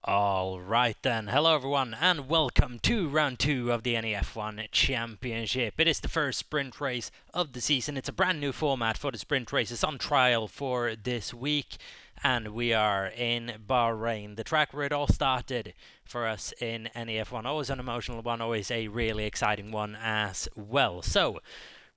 Alright then, hello everyone and welcome to round 2 of the NEF1 Championship. It is the first sprint race of the season. It's a brand new format for the sprint race. It's on trial for this week and we are in Bahrain, the track where it all started for us in NEF1. Always an emotional one, always a really exciting one as well. So,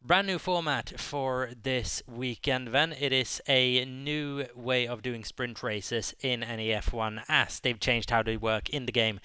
brand new format for this weekend then. It is a new way of doing sprint races in NEF1 as they've changed how they work in the game.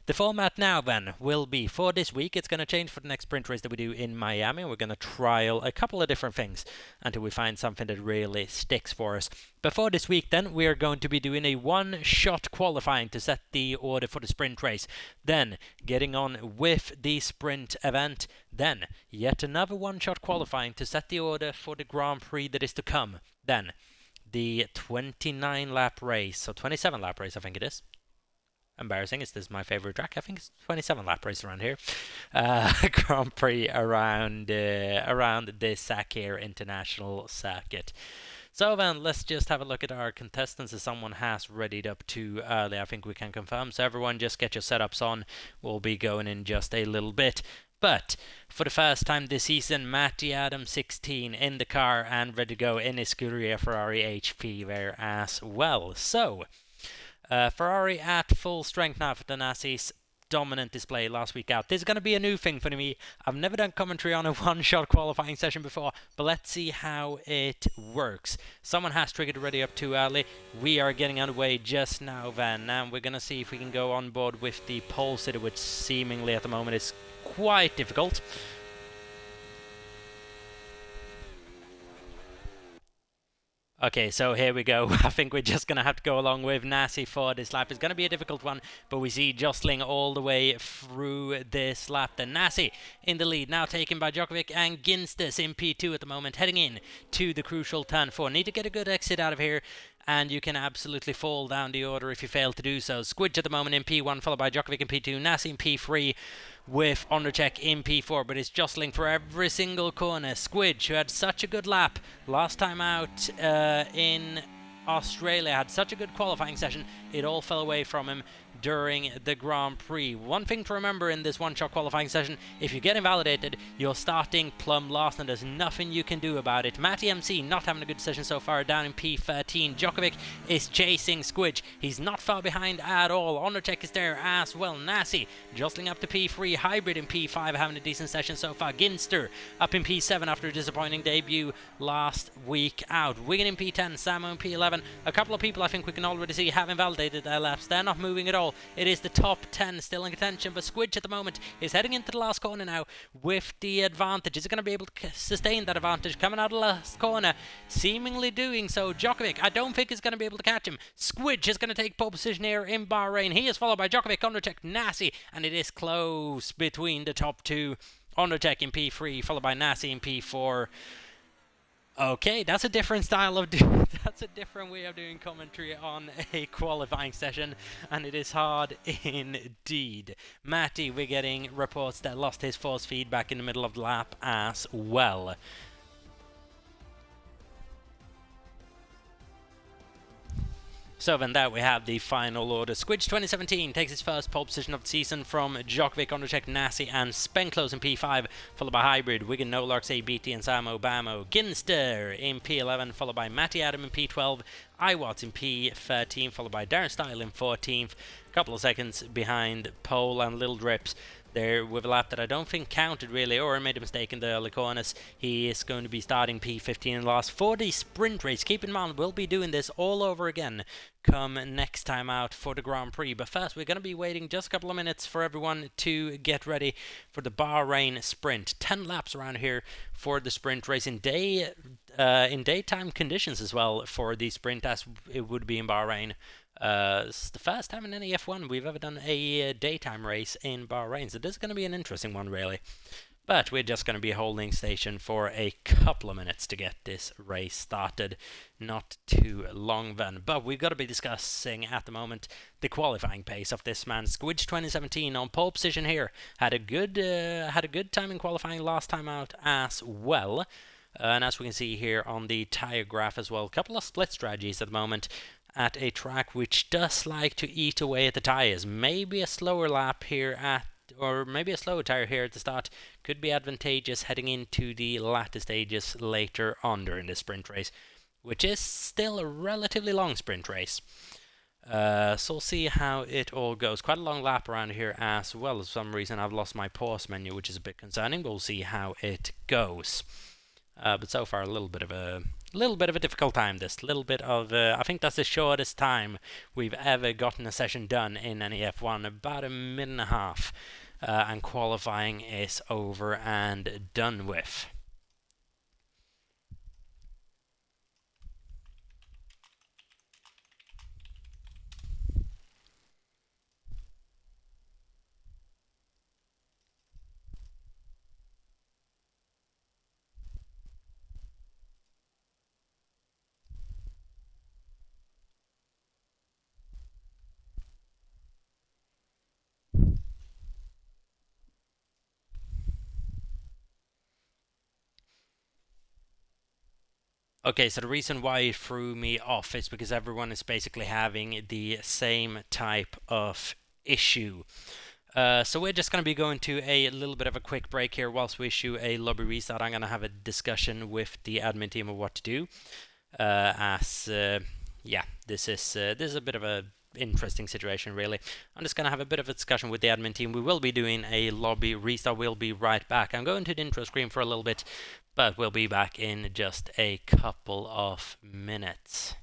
The format now then will be for this week. It's going to change for the next sprint race that we do in Miami. We're going to trial a couple of different things until we find something that really sticks for us. Before this week then, we are going to be doing a one-shot qualifying to set the order for the sprint race. Then getting on with the sprint event. Then yet another one-shot qualifying to set the order for the Grand Prix that is to come. Then the 29-lap race, so 27-lap race I think it is. Embarrassing, is this my favorite track? I think it's 27-lap race around here. Grand Prix around this Sakir International Circuit. So then, let's just have a look at our contestants as someone has readied up too early. I think we can confirm. So everyone just get your setups on. We'll be going in just a little bit. But for the first time this season, Matty Adam 16 in the car and ready to go in his Scuderia Ferrari HP there as well. So, Ferrari at full strength now for the Nazis. Dominant display last week out. This is going to be a new thing for me. I've never done commentary on a one-shot qualifying session before, but let's see how it works. Someone has triggered ready up too early. We are getting underway just now then, and we're going to see if we can go on board with the pole sitter, which seemingly at the moment is quite difficult. Okay, so here we go. I think we're just going to have to go along with Nasi for this lap. It's going to be a difficult one, but we see jostling all the way through this lap. Then Nasi in the lead, now taken by Djokovic and Ginsters in P2 at the moment, heading in to the crucial turn 4. Need to get a good exit out of here, and you can absolutely fall down the order if you fail to do so. Squidge at the moment in P1, followed by Djokovic in P2, Nasi in P3, with Ondercheck in P4, but it's jostling for every single corner. Squidge, who had such a good lap last time out in Australia, had such a good qualifying session, it all fell away from him during the Grand Prix. One thing to remember in this one-shot qualifying session, if you get invalidated, you're starting plumb last and there's nothing you can do about it. Matty MC not having a good session so far, down in P13. Djokovic is chasing Squidge. He's not far behind at all. Ondercheck is there as well. Nasi jostling up to P3. Hybrid in P5 having a decent session so far. Ginster up in P7 after a disappointing debut last week out. Wigan in P10. Samo in P11. A couple of people I think we can already see have invalidated their laps. They're not moving at all. It is the top 10 still in contention, but Squidge at the moment is heading into the last corner now with the advantage. Is it going to be able to sustain that advantage? Coming out of the last corner, seemingly doing so. Djokovic, I don't think is going to be able to catch him. Squidge is going to take pole position here in Bahrain. He is followed by Djokovic, Ondercheck, Nasi, and it is close between the top two. Ondercheck in P3, followed by Nasi in P4. Okay, that's a different style of that's a different way of doing commentary on a qualifying session, and it is hard indeed. Matty, we're getting reports that lost his force feedback in the middle of the lap as well. So then there we have the final order. Squidge 2017 takes his first pole position of the season from Djokovic, Ondercheck, Nasi and Spenklos in P5, followed by Hybrid, Wigan, Nolarks, ABT and Samo Bamo. Ginster in P11, followed by Matty Adam in P12, Iwatts in P13, followed by Darren Style in 14th, a couple of seconds behind Pole and Little Drips there with a lap that I don't think counted really, or made a mistake in the early corners. He is going to be starting P15 in last for the sprint race. Keep in mind, we'll be doing this all over again come next time out for the Grand Prix. But first, we're going to be waiting just a couple of minutes for everyone to get ready for the Bahrain sprint. 10 laps around here for the sprint race in daytime conditions as well for the sprint, as it would be in Bahrain. It's the first time in any F1 we've ever done a daytime race in Bahrain, so this is going to be an interesting one really. But we're just going to be holding station for a couple of minutes to get this race started. Not too long then. But we've got to be discussing at the moment the qualifying pace of this man. Squidge 2017 on pole position here. Had a good time in qualifying last time out as well. And as we can see here on the tire graph as well, a couple of split strategies at the moment. at a track which does like to eat away at the tyres. Maybe a slower lap here or maybe a slower tire here at the start could be advantageous heading into the latter stages later on during the sprint race, which is still a relatively long sprint race. So we'll see how it all goes. Quite a long lap around here as well. For some reason I've lost my pause menu, which is a bit concerning, but we'll see how it goes. But so far a little bit of a difficult time. This little bit of I think that's the shortest time we've ever gotten a session done in NEF1. About a minute and a half, and qualifying is over and done with. Okay, so the reason why it threw me off is because everyone is basically having the same type of issue. So we're just going to be going to a little bit of a quick break here whilst we issue a lobby restart. I'm going to have a discussion with the admin team of what to do. Yeah, this is a bit of a interesting situation, really. I'm just going to have a bit of a discussion with the admin team. We will be doing a lobby restart. We'll be right back. I'm going to the intro screen for a little bit, but we'll be back in just a couple of minutes.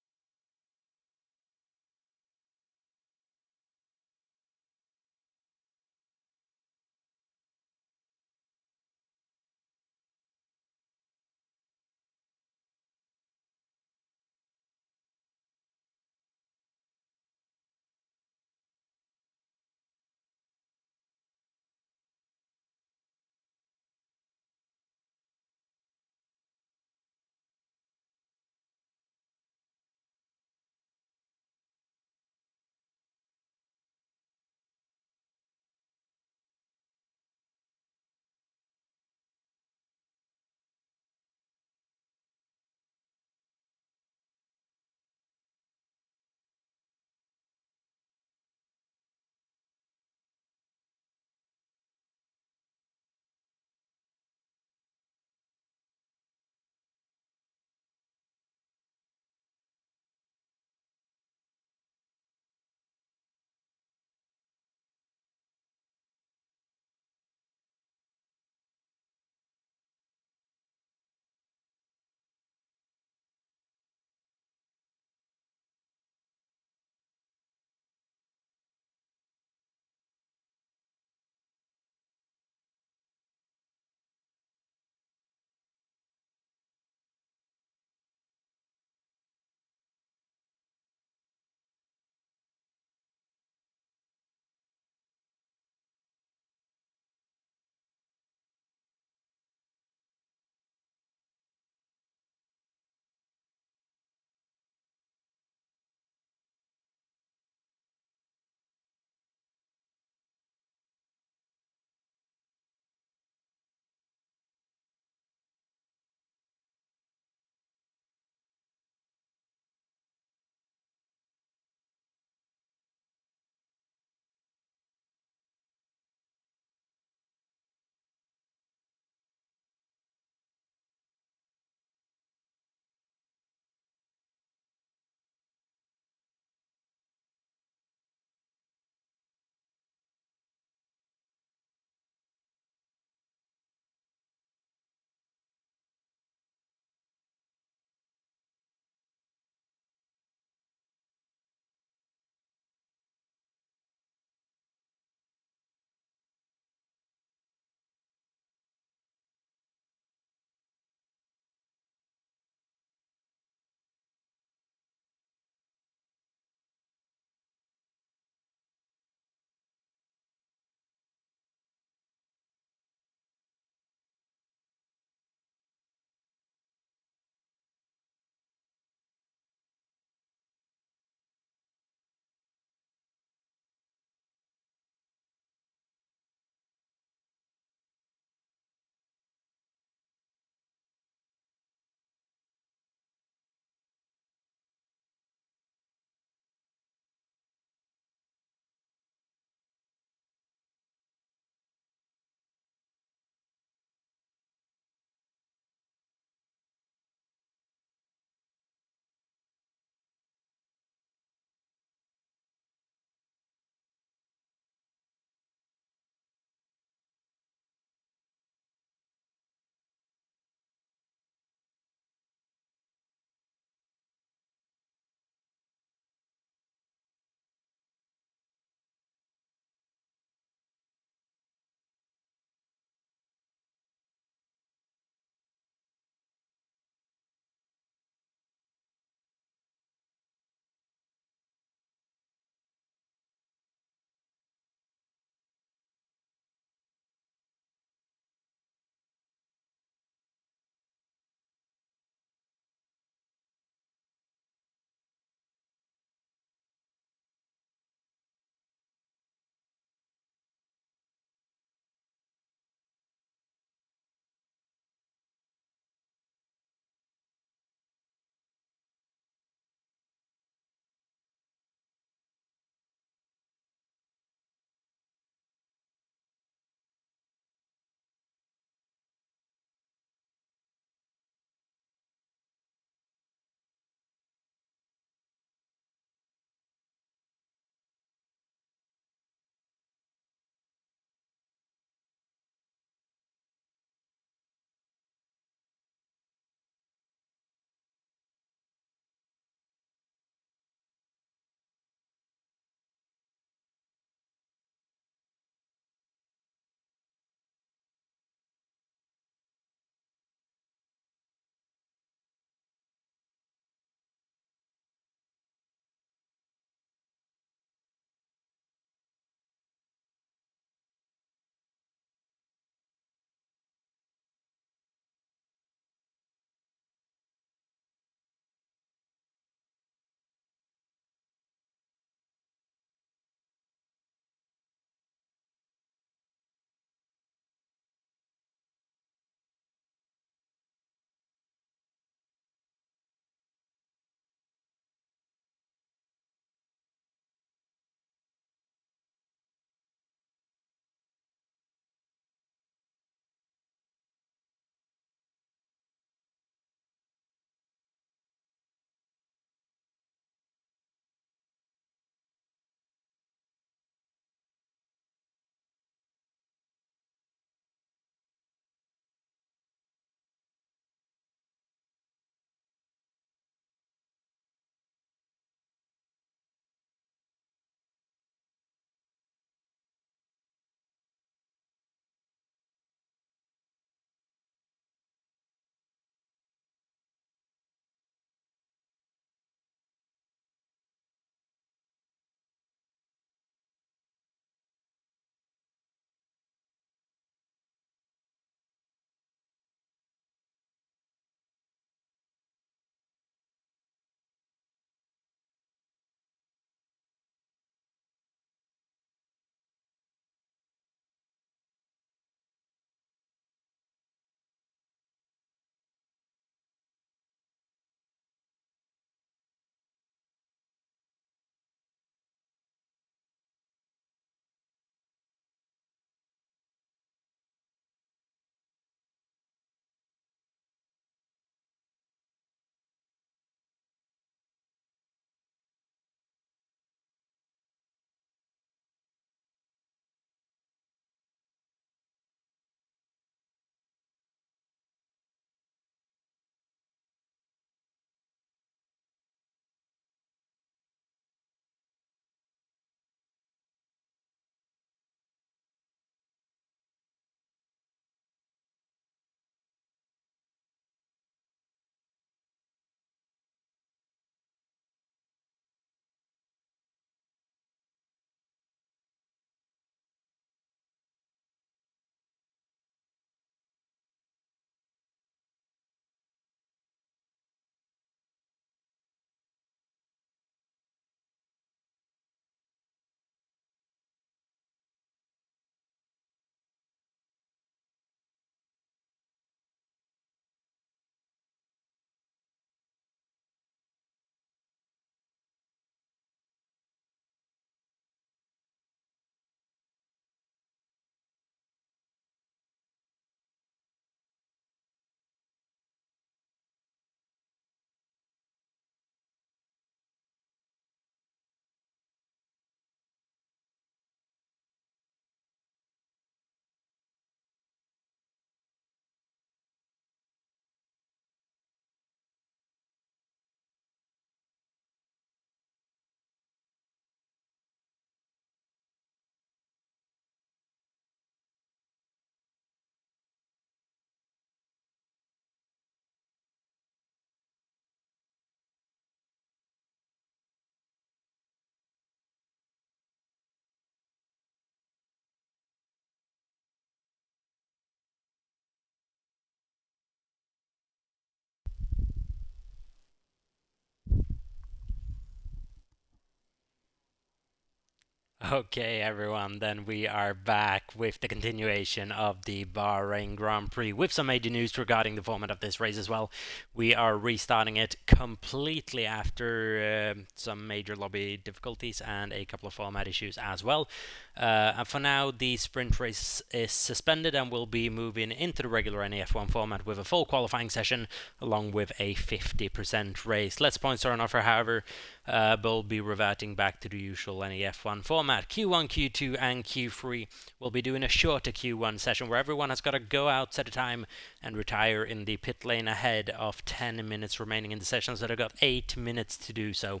Okay, everyone, then we are back with the continuation of the Bahrain Grand Prix with some major news regarding the format of this race as well. We are restarting it completely after some major lobby difficulties and a couple of format issues as well. And for now, the sprint race is suspended and will be moving into the regular NEF1 format with a full qualifying session along with a 50% race. Less points are on offer, however, but we'll be reverting back to the usual NEF1 format. Q1, Q2 and Q3 will be doing a shorter Q1 session where everyone has got to go out, set a time and retire in the pit lane ahead of 10 minutes remaining in the session, so they've got 8 minutes to do so.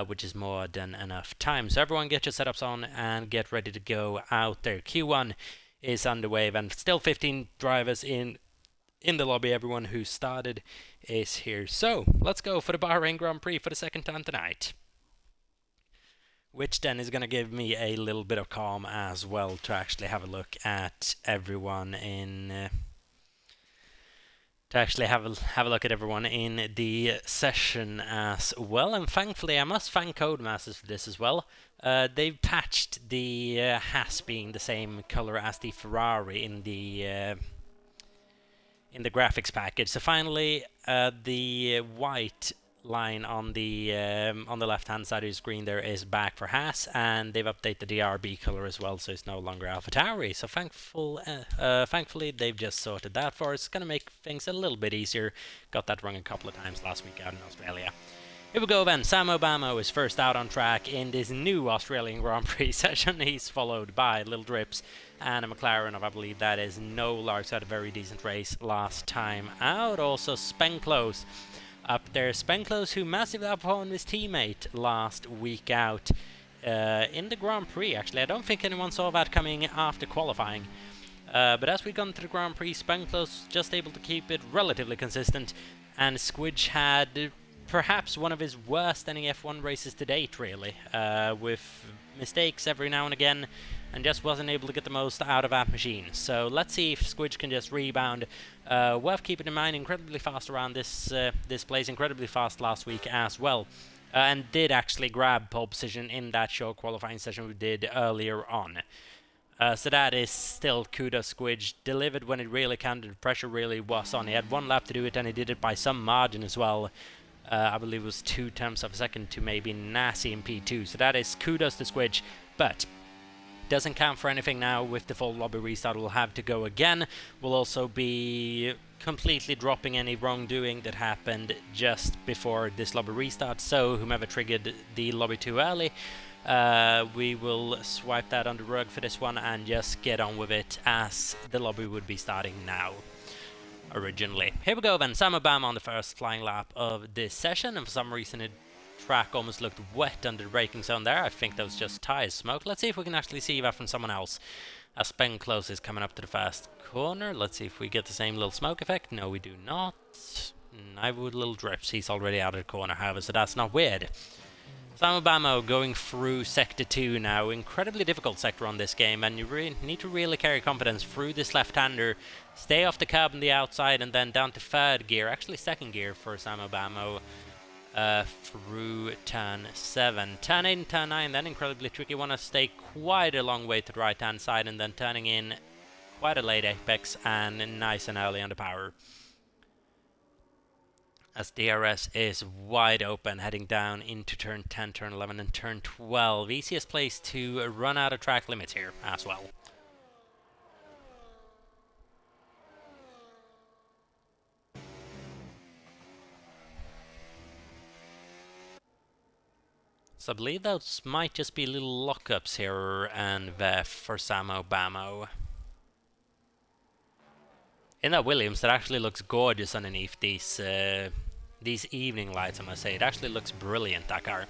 Which is more than enough time. So everyone get your setups on and get ready to go out there. Q1 is underway and still 15 drivers in the lobby. Everyone who started is here. So let's go for the Bahrain Grand Prix for the second time tonight. Which then is going to give me a little bit of calm as well to actually have a look at everyone in... to actually have a look at everyone in the session as well. And thankfully, I must thank Codemasters for this as well. They've patched the Haas being the same color as the Ferrari in the graphics package. So finally, the white line on the left-hand side of the screen there is back for Haas, and they've updated the RB color as well, so it's no longer AlphaTauri. So thankfully, they've just sorted that for us. It's going to make things a little bit easier. Got that wrong a couple of times last week out in Australia. Here we go then. Sam Obama is first out on track in this new Australian Grand Prix session. He's followed by Little Drips and a McLaren of, I believe that is No Larks, had a very decent race last time out. Also Spenclose up there. Spenclose, who massively outperformed his teammate last week out in the Grand Prix, actually. I don't think anyone saw that coming after qualifying. But as we've gone to the Grand Prix, Spenclose just able to keep it relatively consistent, and Squidge had perhaps one of his worst NEF1 races to date, really, with mistakes every now and again, and just wasn't able to get the most out of that machine. So let's see if Squidge can just rebound. Worth keeping in mind, incredibly fast around this place, incredibly fast last week as well, and did actually grab pole position in that short qualifying session we did earlier on. So that is still kudos. Squidge delivered when it really counted. The pressure really was on. He had one lap to do it, and he did it by some margin as well. I believe it was 0.2 of a second to maybe Nassi in P2. So that is kudos to Squidge, but doesn't count for anything now. With the full lobby restart, we'll have to go again. We'll also be completely dropping any wrongdoing that happened just before this lobby restart. So whomever triggered the lobby too early, we will swipe that under the rug for this one and just get on with it, as the lobby would be starting now originally. Here we go then. Sam Obama on the first flying lap of this session, and for some reason the track almost looked wet under the braking zone there. I think that was just tires smoke. Let's see if we can actually see that from someone else. As Spenclose is coming up to the first corner, let's see if we get the same little smoke effect. No, we do not. Neither would Little Drips. He's already out of the corner, however, so that's not weird. Sam Obama going through Sector 2 now. Incredibly difficult sector on this game, and you need to really carry confidence through this left-hander. Stay off the curb on the outside, and then down to third gear, actually second gear for Sam Obama, through turn 7. Turn 8 and turn 9, then incredibly tricky. Want to stay quite a long way to the right-hand side, and then turning in quite a late apex, and nice and early on the power. As DRS is wide open, heading down into turn 10, turn 11, and turn 12. Easiest place to run out of track limits here as well. So I believe those might just be little lockups here and there for Sam Obama. In that Williams, that actually looks gorgeous underneath these evening lights, I must say. It actually looks brilliant, that car.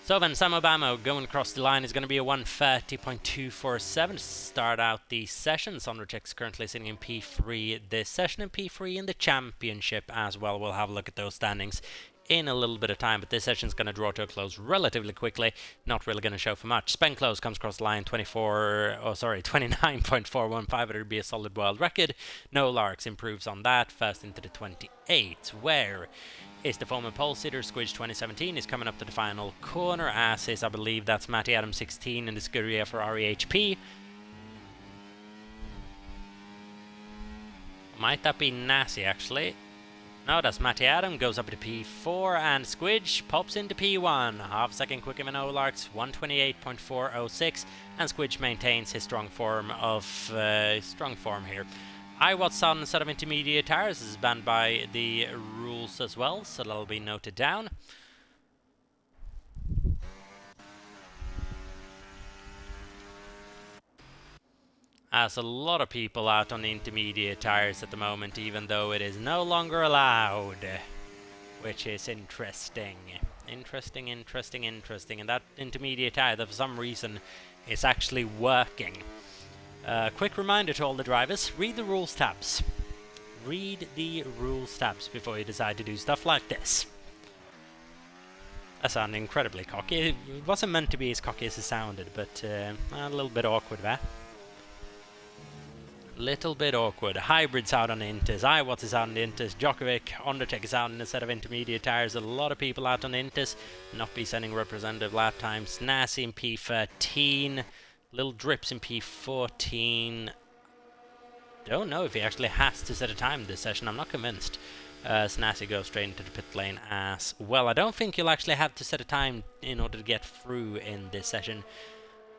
So then, Sam Obama going across the line is going to be a 1:30.247 to start out the session. Sonderchek's currently sitting in P3 this session, and P3 in the championship as well. We'll have a look at those standings in a little bit of time, but this session's going to draw to a close relatively quickly. Not really going to show for much. Spend close comes across the line 29.415. It'll be a solid world record. No Larks improves on that. First into the 28. Where is the former pole sitter? Squidge 2017 is coming up to the final corner. As is, I believe that's Matty Adams 16 in the Scuderia Ferrari HP. Might that be Nassi actually? No, that's Matty Adam, goes up to P4, and Squidge pops into P1. Half second quicker than Olarks, 128.406, and Squidge maintains his strong form here. iWatt's on instead of intermediate tires. This is banned by the rules as well, so that'll be noted down. As a lot of people out on the intermediate tires at the moment, even though it is no longer allowed, which is interesting. Interesting. And that intermediate tire, that for some reason, is actually working. Quick reminder to all the drivers, read the rules tabs. Read the rules tabs before you decide to do stuff like this. I sound incredibly cocky. It wasn't meant to be as cocky as it sounded, but a little bit awkward there. Little bit awkward. Hybrid's out on the Inters, iWatts is out on the Inters, Djokovic, Undertech is out on a set of intermediate tires. A lot of people out on the Inters, not be sending representative lap times. Nassi in P13, little drips in P14. Don't know if he actually has to set a time this session, I'm not convinced. Nassi goes straight into the pit lane as well. I don't think you'll actually have to set a time in order to get through in this session.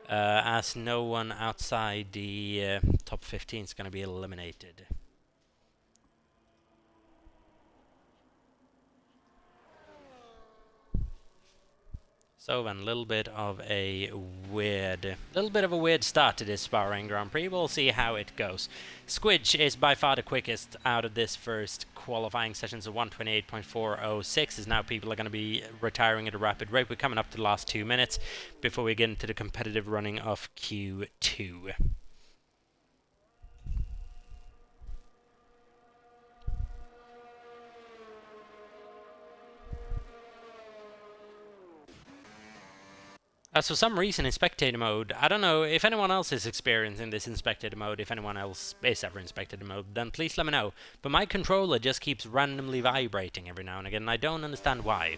As no one outside the top 15 is going to be eliminated. So then, a little bit of a weird start to this Bahrain Grand Prix. We'll see how it goes. Squidge is by far the quickest out of this first qualifying session, so 128.406 is now people are going to be retiring at a rapid rate. We're coming up to the last 2 minutes before we get into the competitive running of Q2. So for some reason in spectator mode, I don't know if anyone else is experiencing this in spectator mode, if anyone else is ever in spectator mode, then please let me know. But my controller just keeps randomly vibrating every now and again, and I don't understand why.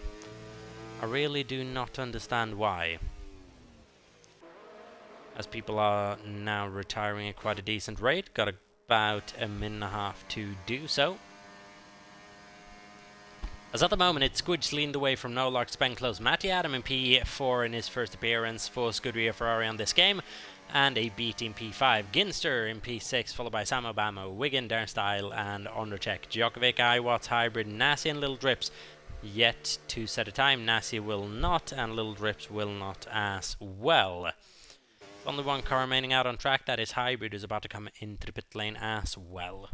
I really do not understand why. As people are now retiring at quite a decent rate, got about a minute and a half to do so. As at the moment, it's Squidge leaned away from No Lark, Spend Close, Matty Adam in P4 in his first appearance for Scuderia Ferrari on this game, and a beat in P5. Ginster in P6, followed by Sam Obama, Wigan, Darren Style, and Ondercheck. Djokovic, iWatts, Hybrid, Nassi, and Little Drips yet to set a time. Nassi will not, and Little Drips will not as well. Only one car remaining out on track, that is Hybrid, who's about to come into the pit lane as well.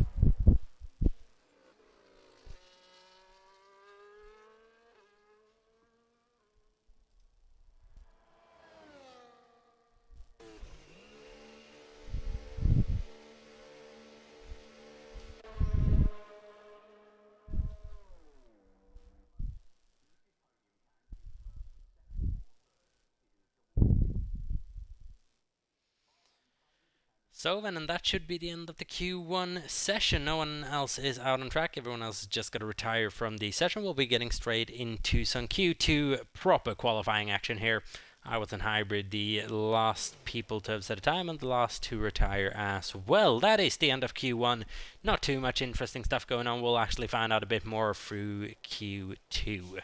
So then, and that should be the end of the Q1 session. No one else is out on track. Everyone else is just going to retire from the session. We'll be getting straight into some Q2 proper qualifying action here. I was in Hybrid, the last people to have set a time and the last to retire as well. That is the end of Q1. Not too much interesting stuff going on. We'll actually find out a bit more through Q2.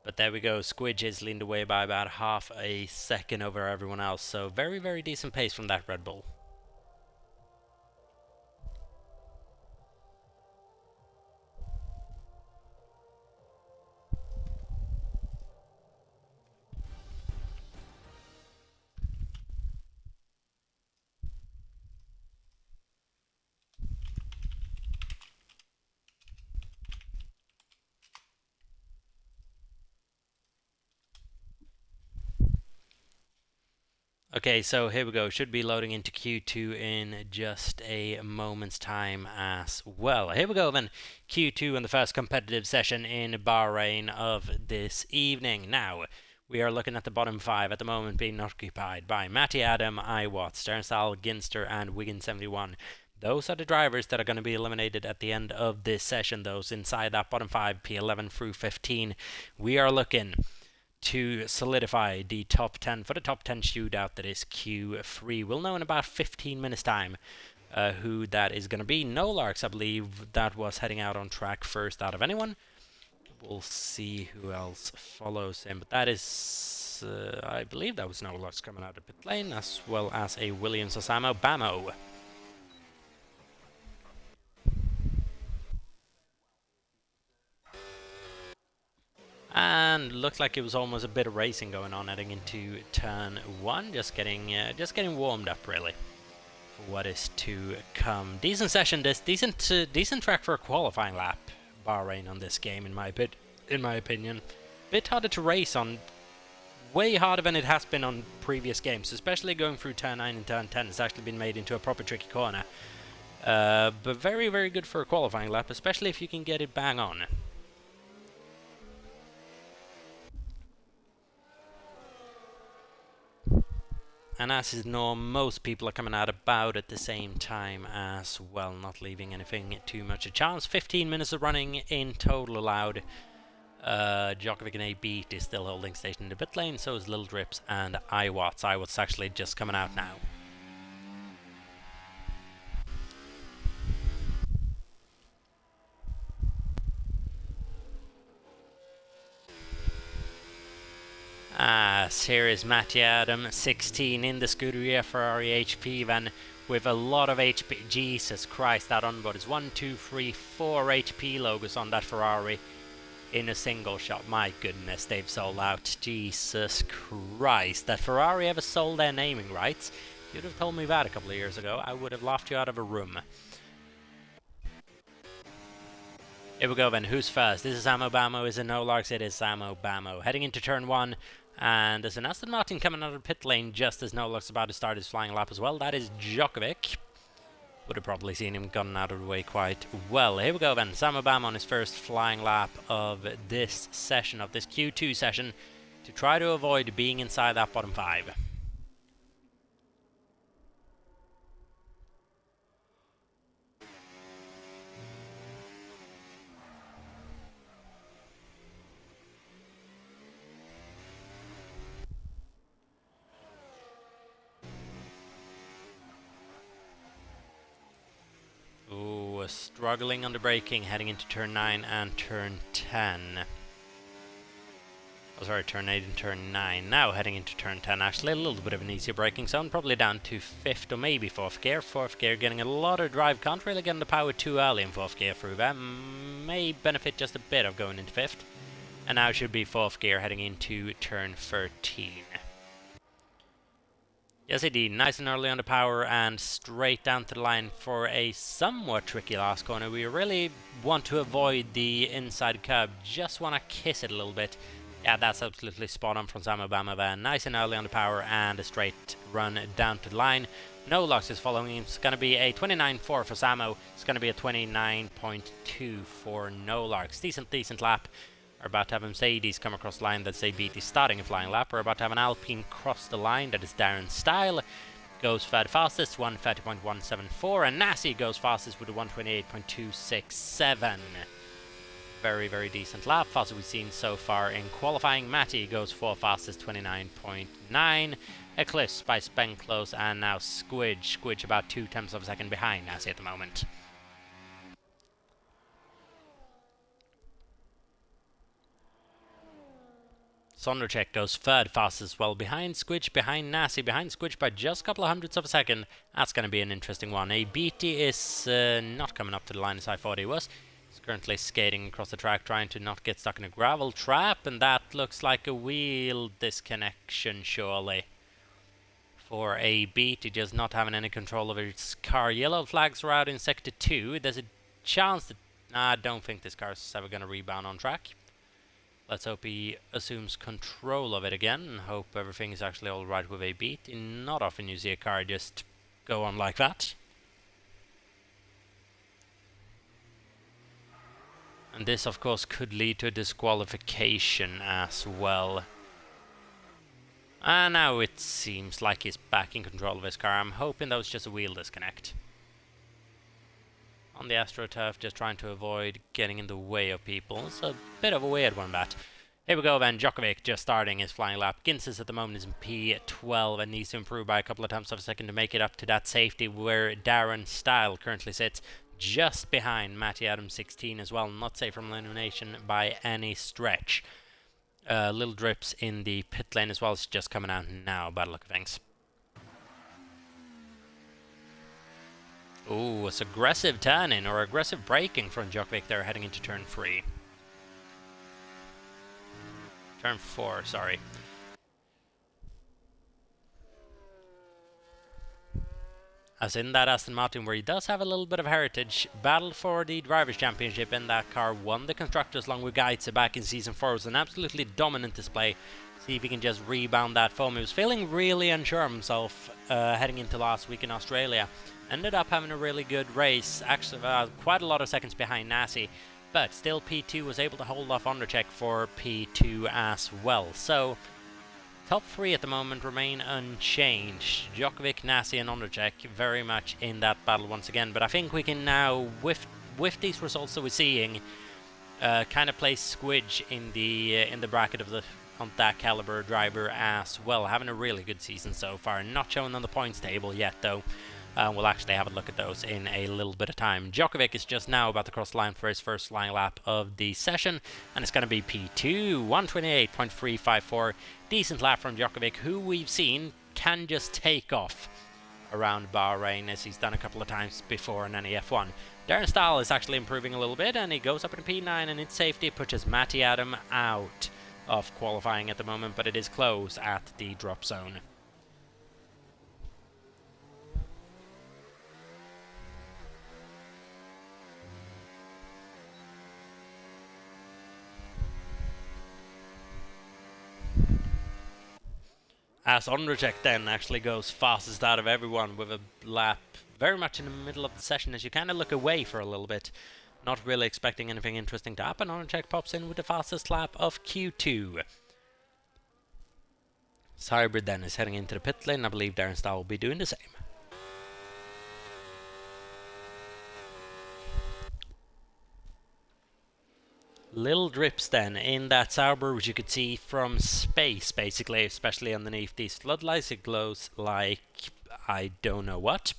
But there we go, Squidge is leaned away by about half a second over everyone else, so very, very decent pace from that Red Bull. Okay, so here we go. Should be loading into Q2 in just a moment's time as well. Here we go then. Q2 in the first competitive session in Bahrain of this evening. Now, we are looking at the bottom 5 at the moment being occupied by Matty Adam, iWatts, Turnstile, Ginster, and Wiggin71. Those are the drivers that are going to be eliminated at the end of this session. Those inside that bottom 5, P11 through 15. We are looking to solidify the top 10 for the top 10 shootout that is Q3. We'll know in about 15 minutes time who that is going to be. No Larks, I believe, that was heading out on track first out of anyone. We'll see who else follows him, but that is, I believe that was No Larks coming out of pit lane, as well as a Williams Osamo Bamo. And looked like it was almost a bit of racing going on heading into turn 1, just getting warmed up really for what is to come. Decent session, decent track for a qualifying lap, Bahrain on this game in my opinion. Bit harder to race on, way harder than it has been on previous games, especially going through turn 9 and turn 10. It's actually been made into a proper tricky corner, but very, very good for a qualifying lap, especially if you can get it bang on. And as is norm, most people are coming out about at the same time as well, not leaving anything too much a chance. 15 minutes of running in total allowed. Djokovic and A-Beat is still holding station in the pit lane, so is Little Drips and iWatts. iWatts actually just coming out now. As here is Matty Adam, 16 in the Scuderia Ferrari HP van with a lot of HP. Jesus Christ, that onboard is 1, 2, 3, 4 HP logos on that Ferrari in a single shot. My goodness, they've sold out. Jesus Christ, that Ferrari ever sold their naming rights? If you'd have told me that a couple of years ago, I would have laughed you out of a room. Here we go then, who's first? This is Samo Bamo, is it No Larks? It is Samo Bamo. Heading into turn 1, and there's an Aston Martin coming out of pit lane just as No Larks about to start his flying lap as well. That is Djokovic. Would have probably seen him gotten out of the way quite well. Here we go then, Samo Bamo on his first flying lap of this session, of this Q2 session, to try to avoid being inside that bottom 5. Ooh, struggling on the braking, heading into turn 9 and turn 10. Oh, sorry, turn 8 and turn 9. Now heading into turn 10, actually a little bit of an easier braking zone, probably down to 5th or maybe 4th gear. 4th gear getting a lot of drive, can't really get the power too early in 4th gear through that. May benefit just a bit of going into 5th. And now should be 4th gear heading into turn 13. Yes, indeed. Nice and early on the power and straight down to the line for a somewhat tricky last corner. We really want to avoid the inside curb. Just want to kiss it a little bit. Yeah, that's absolutely spot on from Samo Bamo there. Nice and early on the power and a straight run down to the line. No Larks is following him. It's going to be a 29.4 for Samo. It's going to be a 29.2 for No Larks. Decent lap. We're about to have a Mercedes come across the line. That's A-Beat is starting a flying lap. We're about to have an Alpine cross the line. That is Darren Style. Goes third fastest, 1:30.174. And Nasi goes fastest with a 1:28.267. Very, very decent lap. Fastest we've seen so far in qualifying. Matty goes fourth fastest, 29.9. Eclipse by Spenclose. And now Squidge. Squidge about 0.2 of a second behind Nasi at the moment. Sondercheck goes third fastest, well behind Squidge, behind Nasi, behind Squidge by just a couple of hundredths of a second. That's going to be an interesting one. A-Beatty is not coming up to the line as I thought he was. He's currently skating across the track, trying to not get stuck in a gravel trap, and that looks like a wheel disconnection, surely. For A-Beatty, just not having any control over his car. Yellow flags are out in Sector 2. There's a chance that... I don't think this car's ever going to rebound on track. Let's hope he assumes control of it again, and hope everything is actually alright with a beat. Not often you see a car just go on like that. And this, of course, could lead to a disqualification as well. And now it seems like he's back in control of his car. I'm hoping that was just a wheel disconnect. On the AstroTurf, just trying to avoid getting in the way of people. It's a bit of a weird one, that. Here we go then, Djokovic just starting his flying lap. Ginzes at the moment is in P12 and needs to improve by a couple of tenths of a second to make it up to that safety where Darren Style currently sits. Just behind Matty Adams 16 as well, not safe from elimination by any stretch. Little drips in the pit lane as well, it's just coming out now by the look of things. Ooh, it's aggressive turning or aggressive braking from Djokovic there heading into turn 3. Turn 4, sorry. As in that Aston Martin, where he does have a little bit of heritage, battled for the Drivers' Championship in that car, won the Constructors along with Geize back in Season 4. It was an absolutely dominant display. See if he can just rebound that form. He was feeling really unsure of himself heading into last week in Australia. Ended up having a really good race, actually quite a lot of seconds behind Nasi, but still P2 was able to hold off Ondercheck for P2 as well. So top 3 at the moment remain unchanged. Djokovic, Nasi and Ondercheck very much in that battle once again. But I think we can now, with these results that we're seeing, kind of place Squidge in the bracket of that caliber driver as well. Having a really good season so far. Not showing on the points table yet though. We'll actually have a look at those in a little bit of time. Djokovic is just now about to cross the line for his first flying lap of the session, and it's going to be P2, 128.354. Decent lap from Djokovic, who we've seen can just take off around Bahrain, as he's done a couple of times before in NEF1. Darren Style is actually improving a little bit, and he goes up in P9, and in safety pushes Matty Adam out of qualifying at the moment, but it is close at the drop zone. As Ondrejek then actually goes fastest out of everyone with a lap very much in the middle of the session as you kind of look away for a little bit. Not really expecting anything interesting to happen. Ondrejek pops in with the fastest lap of Q2. Hybrid then is heading into the pit lane. I believe Darren Style will be doing the same. Little drips then in that Sauber, which you could see from space, basically, especially underneath these floodlights. It glows like I don't know what.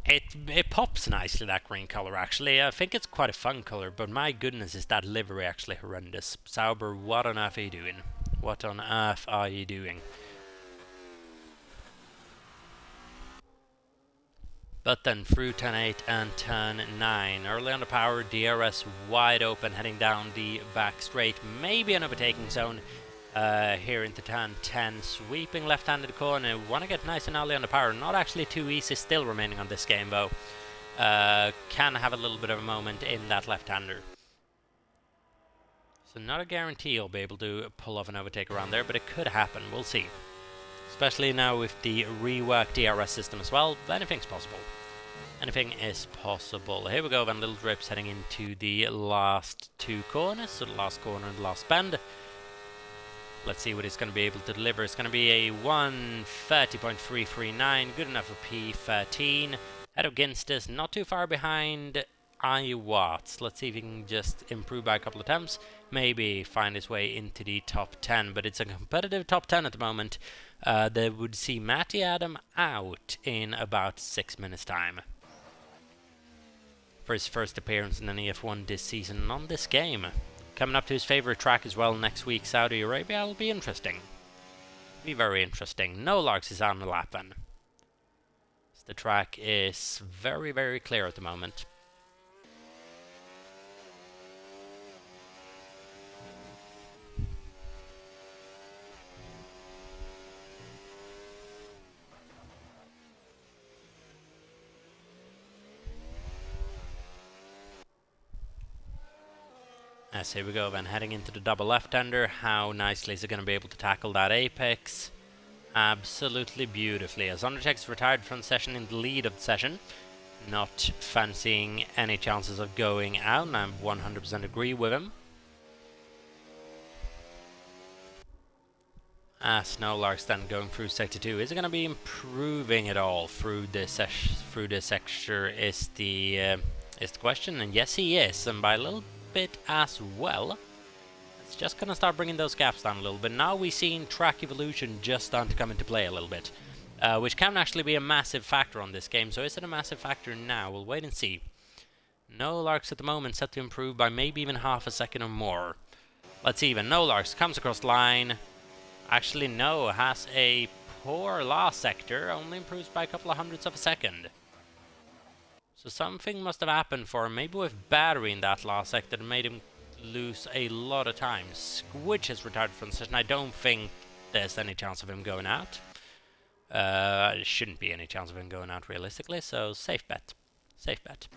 It pops nicely, that green color, actually. I think it's quite a fun color, but my goodness, is that livery actually horrendous. Sauber, what on earth are you doing? What on earth are you doing? But then through turn 8 and turn 9, early on the power, DRS wide open, heading down the back straight, maybe an overtaking zone here into turn 10, sweeping left-handed corner. Want to get nice and early on the power, not actually too easy still remaining on this game though. Can have a little bit of a moment in that left-hander. So not a guarantee you'll be able to pull off an overtake around there, but it could happen, we'll see. Especially now with the reworked DRS system as well, anything's possible. Anything is possible. Here we go then, little drips heading into the last 2 corners, so the last corner and the last bend. Let's see what it's going to be able to deliver. It's going to be a 130.339, good enough for P13. Head against us, not too far behind Watts. Let's see if he can just improve by a couple of attempts. Maybe find his way into the top 10, but it's a competitive top 10 at the moment. They would see Matty Adam out in about 6 minutes' time. For his first appearance in NEF1 this season on this game. Coming up to his favourite track as well next week, Saudi Arabia. It'll be interesting. Be very interesting. No Larks is on the lap then. So the track is very, very clear at the moment. As here we go then, heading into the double left-hander. How nicely is it going to be able to tackle that apex? Absolutely beautifully. As Undercheck's retired from the session in the lead of the session, not fancying any chances of going out, and I 100% agree with him. As Snowlark's then going through sector 2, is it going to be improving at all through this sector is the question, and yes he is, and by a little bit as well. It's just going to start bringing those gaps down a little bit. Now we've seen track evolution just starting to come into play a little bit, which can actually be a massive factor on this game. So is it a massive factor now? We'll wait and see. No Larks at the moment set to improve by maybe even half a second or more. Let's see even. No Larks comes across the line. Actually no, has a poor last sector, only improves by a couple of hundredths of a second. So something must have happened for him, maybe with battery in that last sector that made him lose a lot of time. Squidge has retired from the session. I don't think there's any chance of him going out. There shouldn't be any chance of him going out realistically, so safe bet. Safe bet.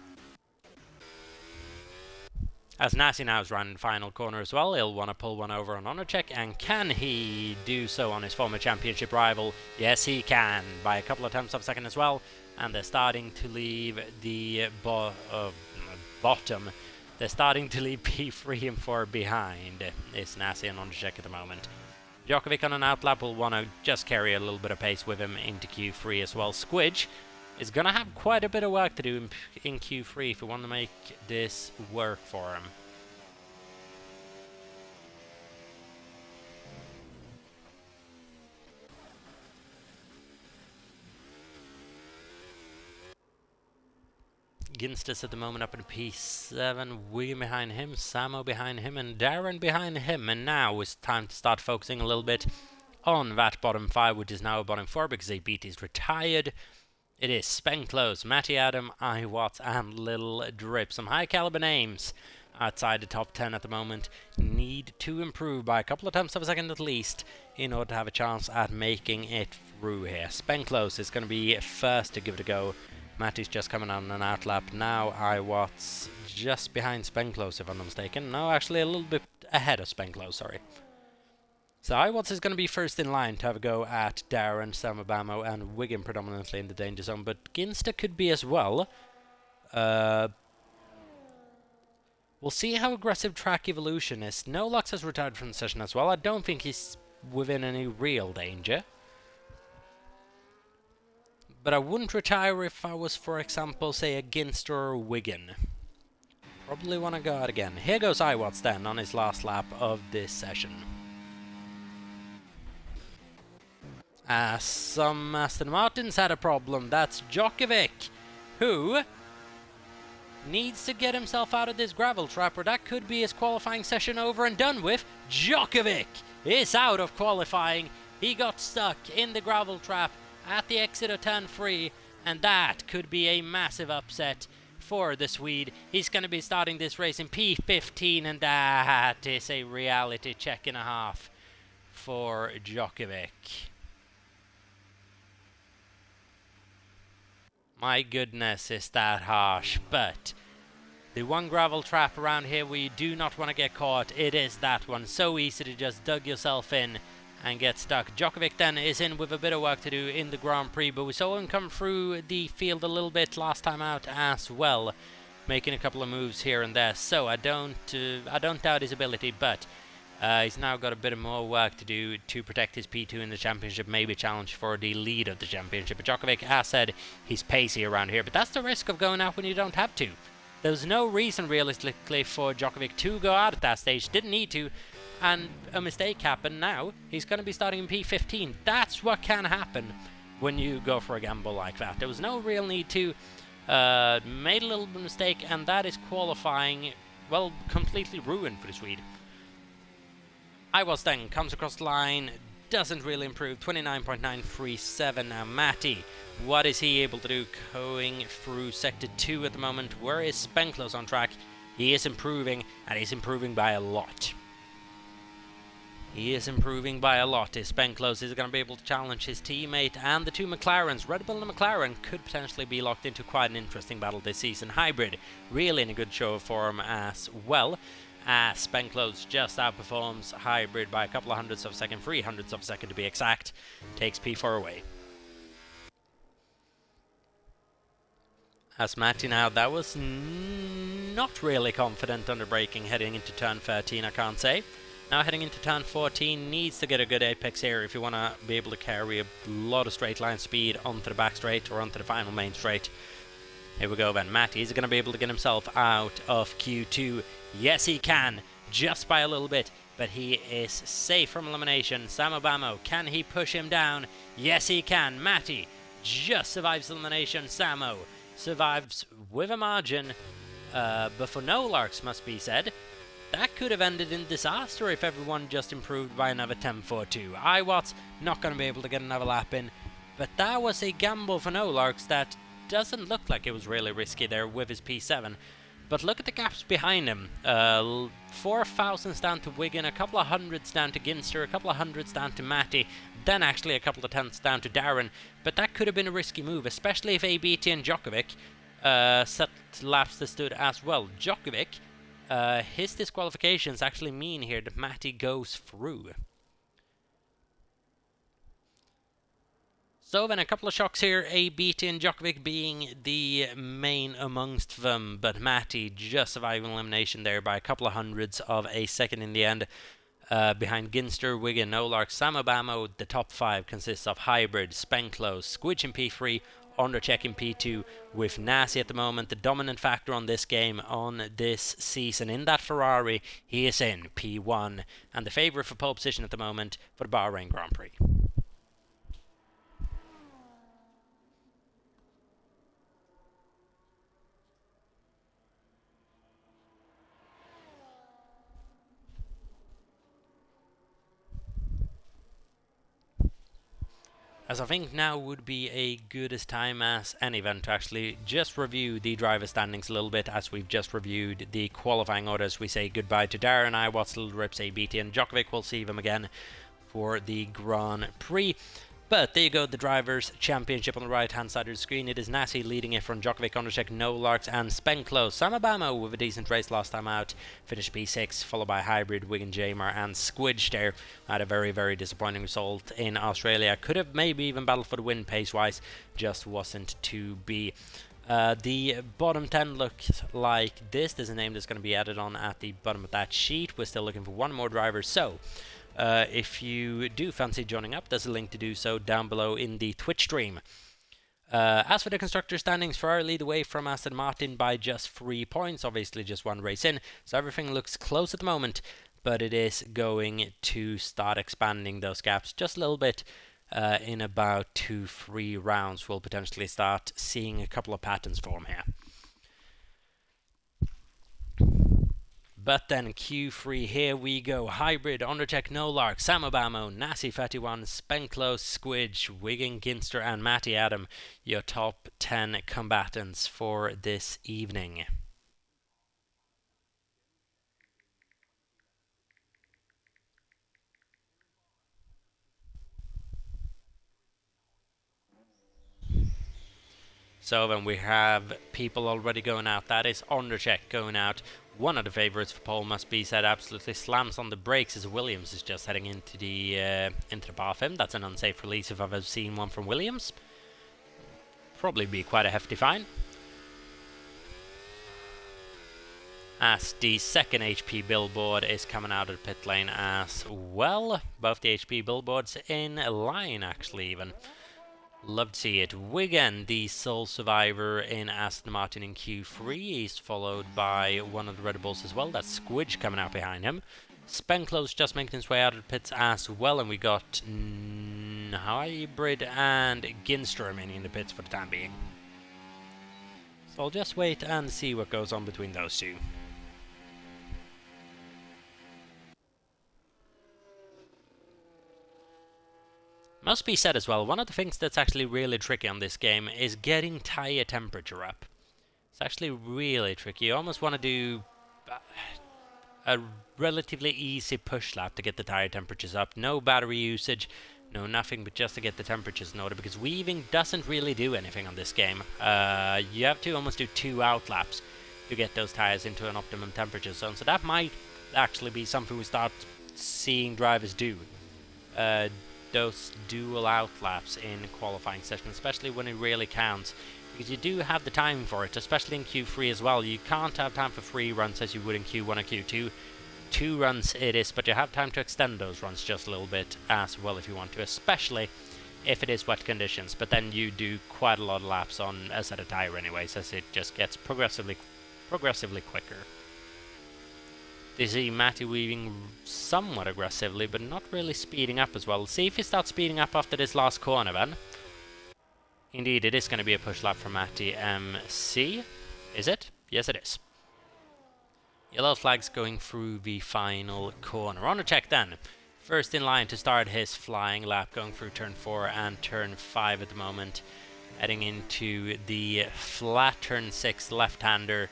As Nasi now is running the final corner as well, he'll want to pull one over on Honorcheck, and can he do so on his former championship rival? Yes, he can, by a couple of tenths of a second as well, and they're starting to leave the bottom. They're starting to leave P3 and 4 behind. It's Nasi and Honorcheck at the moment. Djokovic on an outlap will want to just carry a little bit of pace with him into Q3 as well. Squidge is going to have quite a bit of work to do in Q3 if we want to make this work for him. Ginstas at the moment up in P7, William behind him, Samo behind him, and Darren behind him. And now it's time to start focusing a little bit on that bottom 5, which is now a bottom 4 because ABT is retired. It is Spenclose, Matty Adam, iWatts, and Little Drip. Some high caliber names outside the top 10 at the moment need to improve by a couple of tenths of a second at least in order to have a chance at making it through here. Spenclose is going to be first to give it a go. Matty's just coming on an outlap now. iWatts just behind Spenclose if I'm not mistaken. No, actually a little bit ahead of Spenclose, sorry. So iWatts is going to be first in line to have a go at Darren, Samabamo, and Wigan predominantly in the danger zone, but Ginsta could be as well. We'll see how aggressive track evolution is. No Lux has retired from the session as well. I don't think he's within any real danger. But I wouldn't retire if I was, for example, say a Ginster or a Wigan. Probably want to go out again. Here goes iWatts then on his last lap of this session. Some Aston Martins had a problem. That's Djokovic, who needs to get himself out of this gravel trap, or that could be his qualifying session over and done with. Djokovic is out of qualifying. He got stuck in the gravel trap at the exit of turn 3, and that could be a massive upset for the Swede. He's going to be starting this race in P15, and that is a reality check and a half for Djokovic. My goodness, is that harsh, but the one gravel trap around here where you do not want to get caught, it is that one. So easy to just dug yourself in and get stuck. Djokovic then is in with a bit of work to do in the Grand Prix, but we saw him come through the field a little bit last time out as well, making a couple of moves here and there. So I don't doubt his ability, but he's now got a bit more work to do to protect his P2 in the championship, maybe challenge for the lead of the championship. But Djokovic, as said, he's pacey around here, but that's the risk of going out when you don't have to. There was no reason realistically for Djokovic to go out at that stage, didn't need to, and a mistake happened. Now he's going to be starting in P15. That's what can happen when you go for a gamble like that. There was no real need to. Made a little mistake, and that is qualifying, well, completely ruined for the Swede. iWatts then comes across the line, doesn't really improve, 29.937. Now Matty, what is he able to do going through sector 2 at the moment? Where is Spenclose on track? He is improving, and he's improving by a lot. He is improving by a lot. His Spenclose is going to be able to challenge his teammate, and the two McLarens, Red Bull and McLaren, could potentially be locked into quite an interesting battle this season. Hybrid, really in a good show of form as well. as Spenclose just outperforms Hybrid by a couple of hundredths of a second, 300ths of a second to be exact, takes P4 away. As Matty now, that was not really confident under braking heading into turn 13, I can't say. Now heading into turn 14, needs to get a good apex here if you want to be able to carry a lot of straight line speed onto the back straight or onto the final main straight. Here we go then, Matty is going to be able to get himself out of Q2. Yes he can, just by a little bit, but he is safe from elimination. Samobamo, can he push him down? Yes he can. Matty just survives elimination. Samo survives with a margin, but for no larks must be said. That could have ended in disaster if everyone just improved by another 10-4-2. Iwatts not going to be able to get another lap in, but that was a gamble for no larks that doesn't look like it was really risky there with his P7. But look at the gaps behind him. 4,000s down to Wigan, a couple of hundreds down to Ginster, a couple of hundreds down to Matty, then actually a couple of tenths down to Darren. But that could have been a risky move, especially if ABT and Djokovic set laps that stood as well. Djokovic, his disqualifications actually mean here that Matty goes through. So then a couple of shocks here, ABT and Djokovic being the main amongst them, but Matty just surviving elimination there by a couple of hundreds of a second in the end. Behind Ginster, Wigan, Nolark, Samobamo, the top 5 consists of Hybrid, Spenclose, Squidge in P3, Undercheck in P2, with Nasi at the moment, the dominant factor on this game, on this season. In that Ferrari, he is in P1, and the favourite for pole position at the moment for the Bahrain Grand Prix. As I think now would be a good as time as any event to actually just review the driver standings a little bit, as we've just reviewed the qualifying orders. We say goodbye to Darren, Iwatts, Little Rips, ABT and Djokovic. We'll see them again for the Grand Prix. But there you go, the Drivers' Championship on the right-hand side of the screen. It is Nasi leading it from Djokovic, Undercheck, No Larks, and Spenclose. Samobamo with a decent race last time out, finished P6, followed by Hybrid, Wigan, Jamar, and Squidge there. Had a very, very disappointing result in Australia. Could have maybe even battled for the win pace-wise, just wasn't to be. The bottom 10 looks like this. There's a name that's going to be added on at the bottom of that sheet. We're still looking for one more driver, so if you do fancy joining up, there's a link to do so down below in the Twitch stream. As for the constructor standings, Ferrari lead away from Aston Martin by just 3 points, obviously just one race in, so everything looks close at the moment, but it is going to start expanding those gaps just a little bit. In about 2-3 rounds, we'll potentially start seeing a couple of patterns form here. But then Q3, here we go. Hybrid, Undercheck, Nolark, Samobamo, Nasi 31, Spenclose, Squidge, Wigan, Ginster, and Matty Adam, your top 10 combatants for this evening. So then we have people already going out. That is Undercheck going out. One of the favourites for pole must be said, absolutely slams on the brakes as Williams is just heading into the path of him. That's an unsafe release if I've ever seen one from Williams. Probably be quite a hefty fine. As the second HP billboard is coming out of the pit lane as well. Both the HP billboards in line, actually, even. Love to see it. Wigan, the sole survivor in Aston Martin in Q3. He's followed by one of the Red Bulls as well. That's Squidge coming out behind him. Spenclose just making his way out of the pits as well. And we got Hybrid and Ginster remaining in the pits for the time being. So I'll just wait and see what goes on between those two. Must be said as well, one of the things that's actually really tricky on this game is getting tyre temperature up. It's actually really tricky. You almost want to do a relatively easy push lap to get the tyre temperatures up. No battery usage, no nothing, but just to get the temperatures in order, because weaving doesn't really do anything on this game. You have to almost do 2 out laps to get those tyres into an optimum temperature zone, so that might actually be something we start seeing drivers do. Those dual out laps in qualifying sessions, especially when it really counts, because you do have the time for it, especially in Q3 as well. You can't have time for 3 runs as you would in Q1 or Q2. 2 runs it is, but you have time to extend those runs just a little bit as well if you want to, especially if it is wet conditions. But then you do quite a lot of laps on a set of tire anyways, as it just gets progressively quicker. You see Matty weaving somewhat aggressively, but not really speeding up as well. See if he starts speeding up after this last corner then. Indeed, it is going to be a push lap for Matty MC. Is it? Yes, it is. Yellow flags going through the final corner. On a check then. First in line to start his flying lap, going through turn 4 and turn 5 at the moment. Heading into the flat turn 6 left-hander.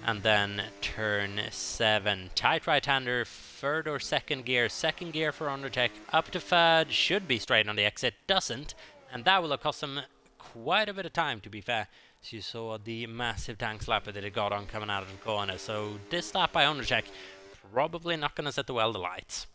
And then turn 7. Tight right-hander, third or second gear. Second gear for Undertech. Up to third, should be straight on the exit. Doesn't. And that will have cost him quite a bit of time, to be fair. So you saw the massive tank slapper that it got on coming out of the corner. So this lap by Undertech, probably not going to set the well the lights.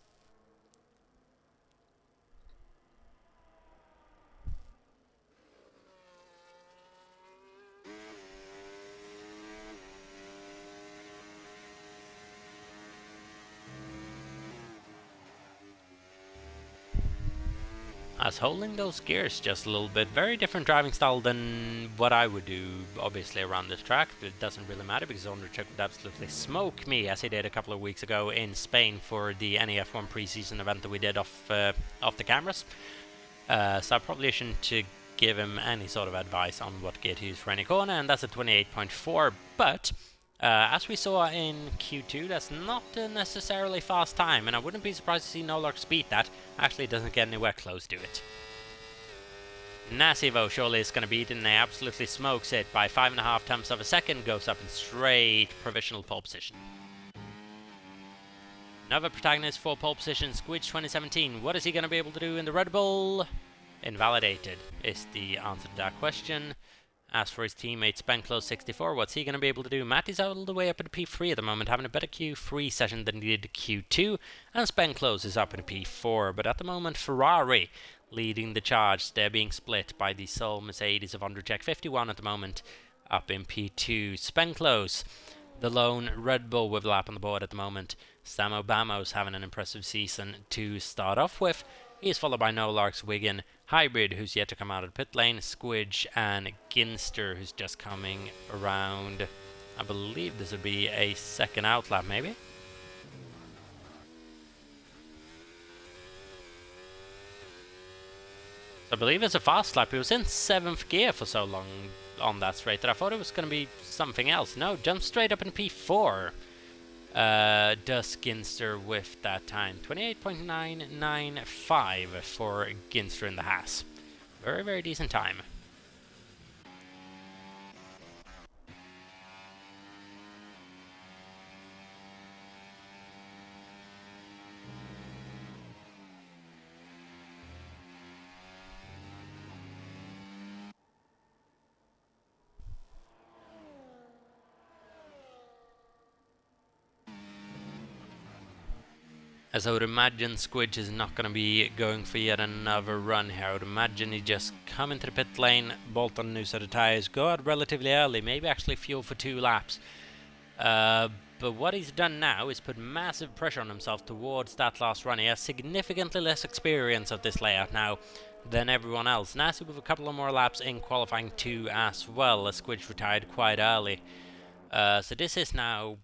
As holding those gears just a little bit, very different driving style than what I would do, obviously, around this track. It doesn't really matter because Undertech would absolutely smoke me, as he did a couple of weeks ago in Spain for the NEF1 preseason event that we did off the cameras. So I probably shouldn't give him any sort of advice on what gear to use for any corner, and that's a 28.4, but as we saw in Q2, that's not a necessarily fast time, and I wouldn't be surprised to see Nolark beat that. Actually, it doesn't get anywhere close to it. Nasivo surely is going to beat it, and he absolutely smokes it by 5.5 tenths of a second, goes up in straight provisional pole position. Another protagonist for pole position, Squidge 2017. What is he going to be able to do in the Red Bull? Invalidated is the answer to that question. As for his teammate Spenclose 64, what's he going to be able to do? Matty's all the way up in P3 at the moment, having a better Q3 session than he did Q2, and Spenclose is up in P4. But at the moment, Ferrari leading the charge. They're being split by the sole Mercedes of Undertech 51 at the moment, up in P2. Spenclose, the lone Red Bull with a lap on the board at the moment. Samo Bamo's having an impressive season to start off with. He's followed by Nolark's Wigan, Hybrid, who's yet to come out of the pit lane, Squidge, and Ginster, who's just coming around. I believe this would be a second out lap, maybe? So I believe it's a fast lap. He was in 7th gear for so long on that straight that I thought it was going to be something else. No, jumped straight up in P4. Does Ginster with that time. 28.995 for Ginster in the Haas. Very, very decent time. As I would imagine, Squidge is not going to be going for yet another run here. I would imagine he just come into the pit lane, bolt on a new set of tyres, go out relatively early, maybe actually fuel for 2 laps. But what he's done now is put massive pressure on himself towards that last run. He has significantly less experience of this layout now than everyone else. Nasi with a couple of more laps in qualifying 2 as well, as Squidge retired quite early. So this is now...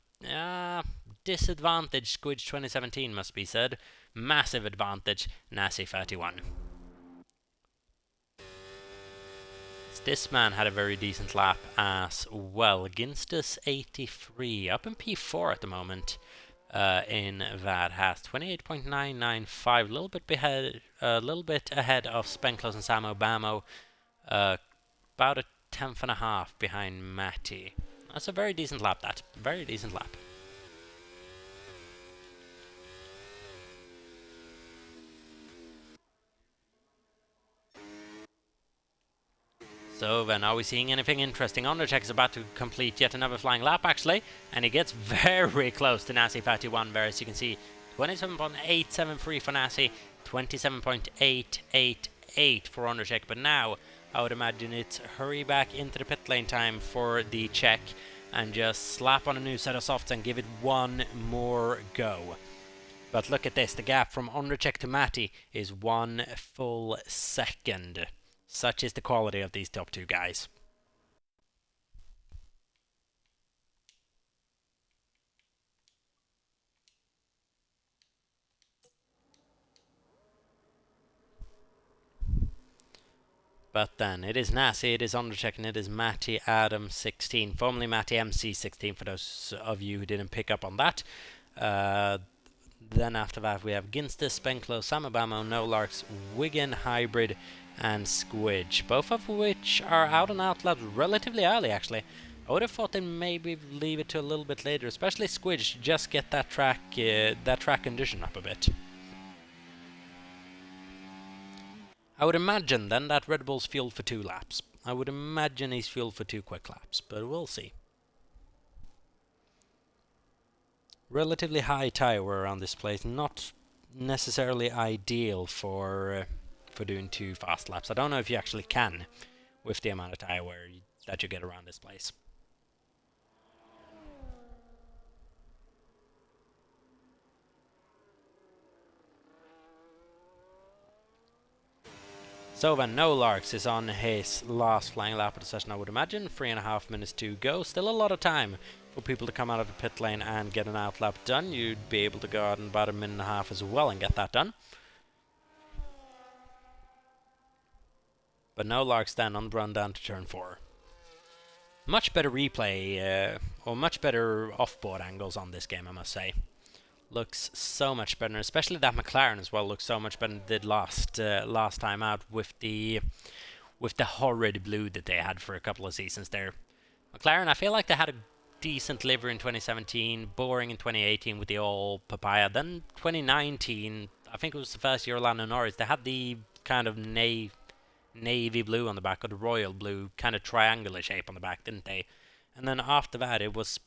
disadvantage Squidge 2017 must be said. Massive advantage Nasi 31. This man had a very decent lap as well. Ginster's 83, up in P4 at the moment in that Haas. 28.995, a little bit ahead of Spenclose and Samo Bamo. About a tenth and a half behind Matty. That's a very decent lap, that. Very decent lap. So then, are we seeing anything interesting? Undercheck is about to complete yet another flying lap, actually, and he gets very close to Nasi 31 there, as you can see. 27.873 for Nasi, 27.888 for Undercheck, but now I would imagine it's hurry back into the pit lane time for the check and just slap on a new set of softs and give it one more go. But look at this, the gap from Undercheck to Matty is 1 full second. Such is the quality of these top two guys. But then it is Nasi, it is Undercheck, and it is Matty Adam 16, formerly Matty MC 16 for those of you who didn't pick up on that. Then after that we have Ginster, Spenklo, Samabamo, Nolarks, Wigan, Hybrid, and Squidge, both of which are out on outlap relatively early actually. I would have thought they maybe leave it to a little bit later, especially Squidge, just get that track condition up a bit. I would imagine then that Red Bull's fueled for 2 laps. I would imagine he's fueled for 2 quick laps, but we'll see. Relatively high tire wear around this place, not necessarily ideal for doing 2 fast laps. I don't know if you actually can with the amount of tire wear that you get around this place. So then, Nolarks is on his last flying lap of the session, I would imagine. 3.5 minutes to go. Still a lot of time for people to come out of the pit lane and get an outlap done. You'd be able to go out in about 1.5 minutes as well and get that done. But Nolarks then on the run down to turn 4. Much better replay, or much better off-board angles on this game, I must say. Looks so much better, especially that McLaren as well looks so much better than it did last time out with the horrid blue that they had for a couple of seasons there. McLaren, I feel like they had a decent livery in 2017, boring in 2018 with the all papaya. Then 2019, I think it was the first year of Lando Norris, they had the kind of navy blue on the back, or the royal blue, kind of triangular shape on the back, didn't they? And then after that, it was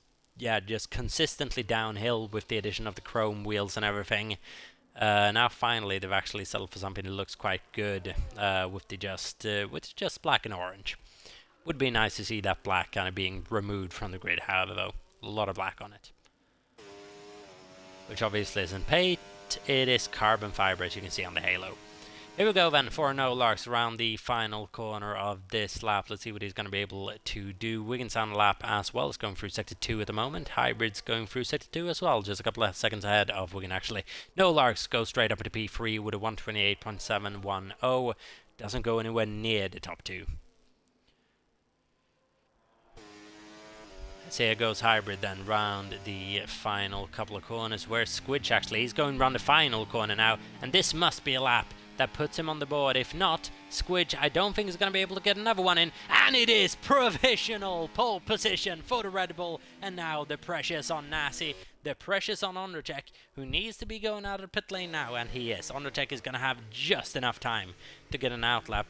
just consistently downhill with the addition of the chrome wheels and everything. Now finally they've actually settled for something that looks quite good with just black and orange. Would be nice to see that black kind of being removed from the grid, however, though. A lot of black on it. Which obviously isn't paint, it is carbon fiber, as you can see on the halo. Here we go then for Nolarks around the final corner of this lap. Let's see what he's going to be able to do. Wiggins on the lap as well. It's going through sector 2 at the moment. Hybrid's going through sector 2 as well. Just a couple of seconds ahead of Wiggin actually. Nolarks goes straight up into P3 with a 128.710. Doesn't go anywhere near the top 2. So here goes Hybrid then round the final couple of corners, where Squidge actually, he's going round the final corner now, and this must be a lap that puts him on the board. If not, Squidge, I don't think is going to be able to get another one in, and it is provisional pole position for the Red Bull. And now the pressure's on Nasi, the pressure's on Undercheck, who needs to be going out of the pit lane now, and he is. Undercheck is going to have just enough time to get an outlap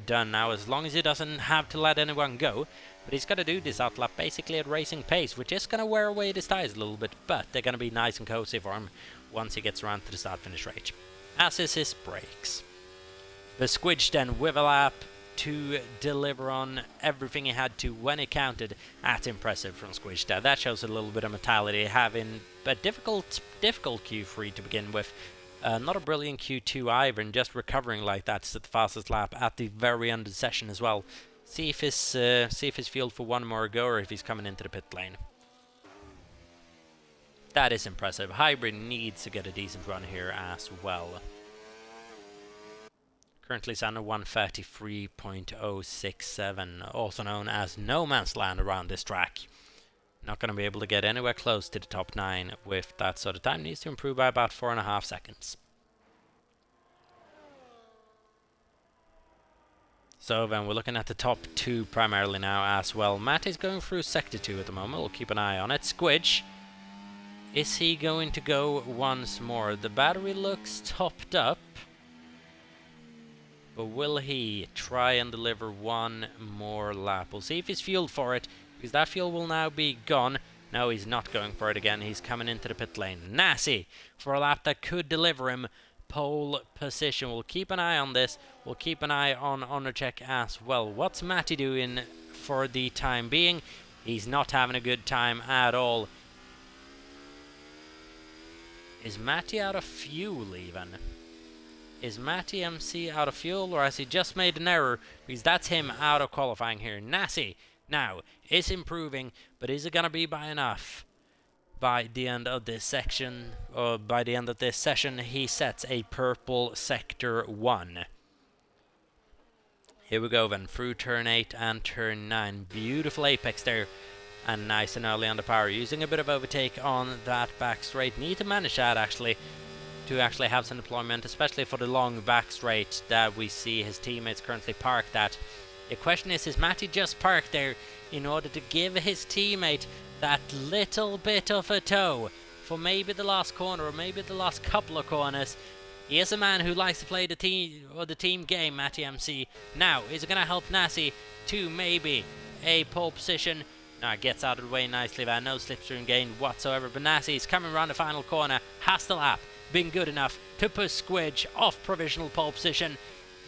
done now, as long as he doesn't have to let anyone go. But he's got to do this outlap basically at racing pace, which is going to wear away his tyres a little bit, but they're going to be nice and cozy for him once he gets around to the start-finish range. As is his brakes. The Squidge then with a lap to deliver on everything he had to when it counted. That's impressive from Squidge there. That shows a little bit of mentality, having a difficult Q3 to begin with. Not a brilliant Q2 either, and just recovering like that's at the fastest lap at the very end of the session as well. See if he's fueled for one more go, or if he's coming into the pit lane. That is impressive. Hybrid needs to get a decent run here as well. Currently it's under 133.067, also known as no man's land around this track. Not going to be able to get anywhere close to the top 9 with that sort of time. Needs to improve by about 4.5 seconds. So then we're looking at the top 2 primarily now as well. Matt is going through sector 2 at the moment. We'll keep an eye on it. Squidge. Is he going to go once more? The battery looks topped up. But will he try and deliver one more lap? We'll see if he's fueled for it, because that fuel will now be gone. No, he's not going for it again. He's coming into the pit lane. Nasty for a lap that could deliver him pole position. We'll keep an eye on this. We'll keep an eye on Onurchek as well. What's Matty doing for the time being? He's not having a good time at all. Is Matty out of fuel even? Is Matty MC out of fuel, or has he just made an error? Because that's him out of qualifying here. Nasty now is improving, but is it going to be by enough? By the end of this section, or by the end of this session, he sets a purple sector 1. Here we go then, through turn 8 and turn 9. Beautiful apex there, and nice and early on the power. Using a bit of overtake on that back straight. Need to manage that actually, to actually have some deployment, especially for the long back straight that we see his teammates currently parked at. The question is Matty just parked there in order to give his teammate that little bit of a tow for maybe the last corner, or maybe the last couple of corners? He is a man who likes to play the team game, Matty MC. Now, is it going to help Nasty to maybe a pole position? No, gets out of the way nicely there. No slipstream gain whatsoever. But Nasty's coming around the final corner. Has the lap been good enough to push Squidge off provisional pole position?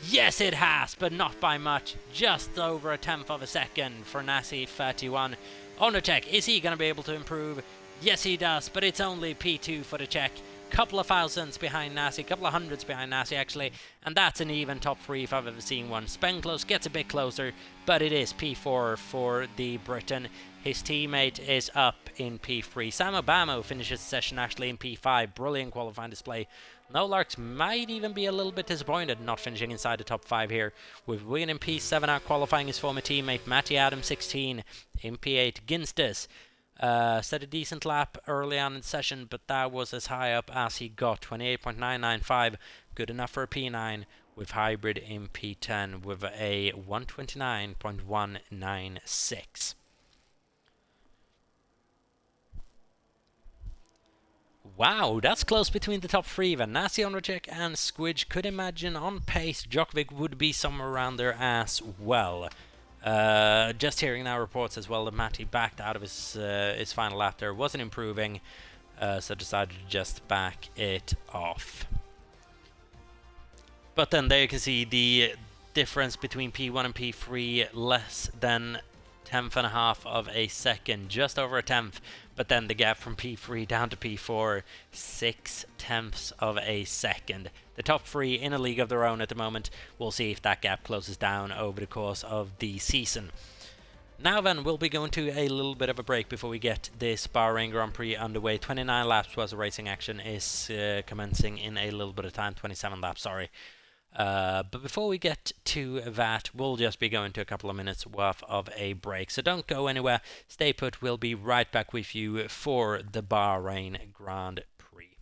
Yes, it has, but not by much. Just over a tenth of a second for Nasty 31. Onurchek, is he going to be able to improve? Yes, he does, but it's only P2 for the Czech. Couple of thousands behind Nasty, couple of hundreds behind Nasty actually, and that's an even top 3 if I've ever seen one. Spenclose gets a bit closer, but it is P4 for the Briton. His teammate is up in P3. Sam Obama finishes the session actually in P5. Brilliant qualifying display. No Larks might even be a little bit disappointed not finishing inside the top 5 here, with Wigan in P7 out qualifying his former teammate Matty Adams 16 in P8. Ginstus set a decent lap early on in the session, but that was as high up as he got. 28.995, good enough for a P9, with Hybrid in P10 with a 129.196. Wow, that's close between the top 3 then. Nasty, Onurchek and Squidge. Could imagine on pace Djokovic would be somewhere around there as well. Just hearing now reports as well that Matty backed out of his final lap there, wasn't improving, so decided to just back it off. But then there you can see the difference between P1 and P3, less than 10th of a second, just over a tenth. But then the gap from P3 down to P4, 0.6 of a second. The top 3 in a league of their own at the moment. We'll see if that gap closes down over the course of the season. Now then, we'll be going to a little bit of a break before we get this Bahrain Grand Prix underway. 29 laps was the racing action is commencing in a little bit of time. 27 laps, sorry. But before we get to that, we'll just be going to a couple of minutes worth of a break. So don't go anywhere. Stay put. We'll be right back with you for the Bahrain Grand Prix.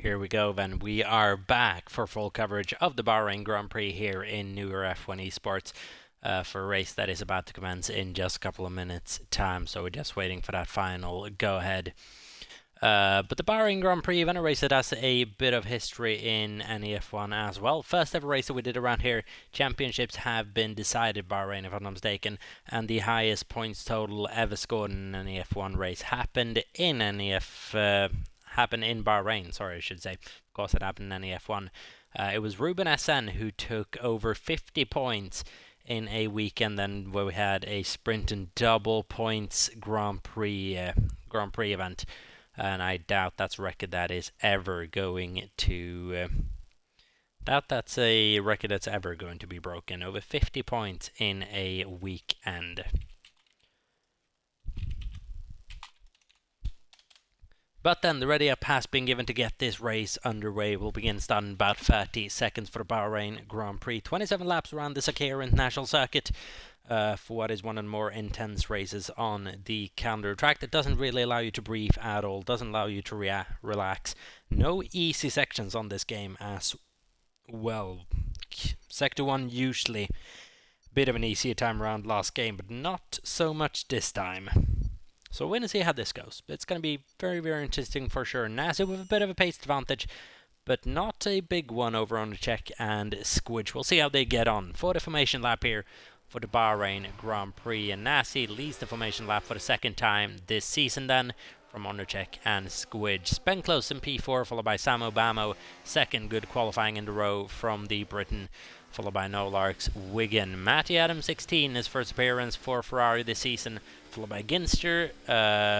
Here we go then, we are back for full coverage of the Bahrain Grand Prix here in newer F1 Esports for a race that is about to commence in just a couple of minutes time, so we're just waiting for that final go ahead. But the Bahrain Grand Prix, even a race that has a bit of history in NEF1 as well. First ever race that we did around here. Championships have been decided Bahrain, if I'm not mistaken, and the highest points total ever scored in an NEF1 race happened in Bahrain. Sorry, I should say. Of course, it happened in NEF1. It was Ruben SN who took over 50 points in a weekend then where we had a sprint and double points Grand Prix event. And I doubt that's a record that is ever going to that's a record that's ever going to be broken. Over 50 points in a weekend. But then the ready up has been given to get this race underway. We'll begin starting about 30 seconds for the Bahrain Grand Prix. 27 laps around the Sakhir International Circuit. For what is one of the more intense races on the calendar. Track that doesn't really allow you to breathe at all, doesn't allow you to relax. No easy sections on this game as well. Sector 1 usually a bit of an easier time around last game, but not so much this time. So we're going to see how this goes. It's going to be very, very interesting for sure. NASA with a bit of a pace advantage, but not a big one over on the Czech and Squidge. We'll see how they get on. For the formation lap here for the Bahrain Grand Prix, and Nasi leads the formation lap for the second time this season then from Ondercheck and Squidge. Spenclose in P4 followed by Samo Bamo, second good qualifying in the row from the Briton, followed by Nolark's Wigan. Matty Adams 16, his first appearance for Ferrari this season, followed by Ginster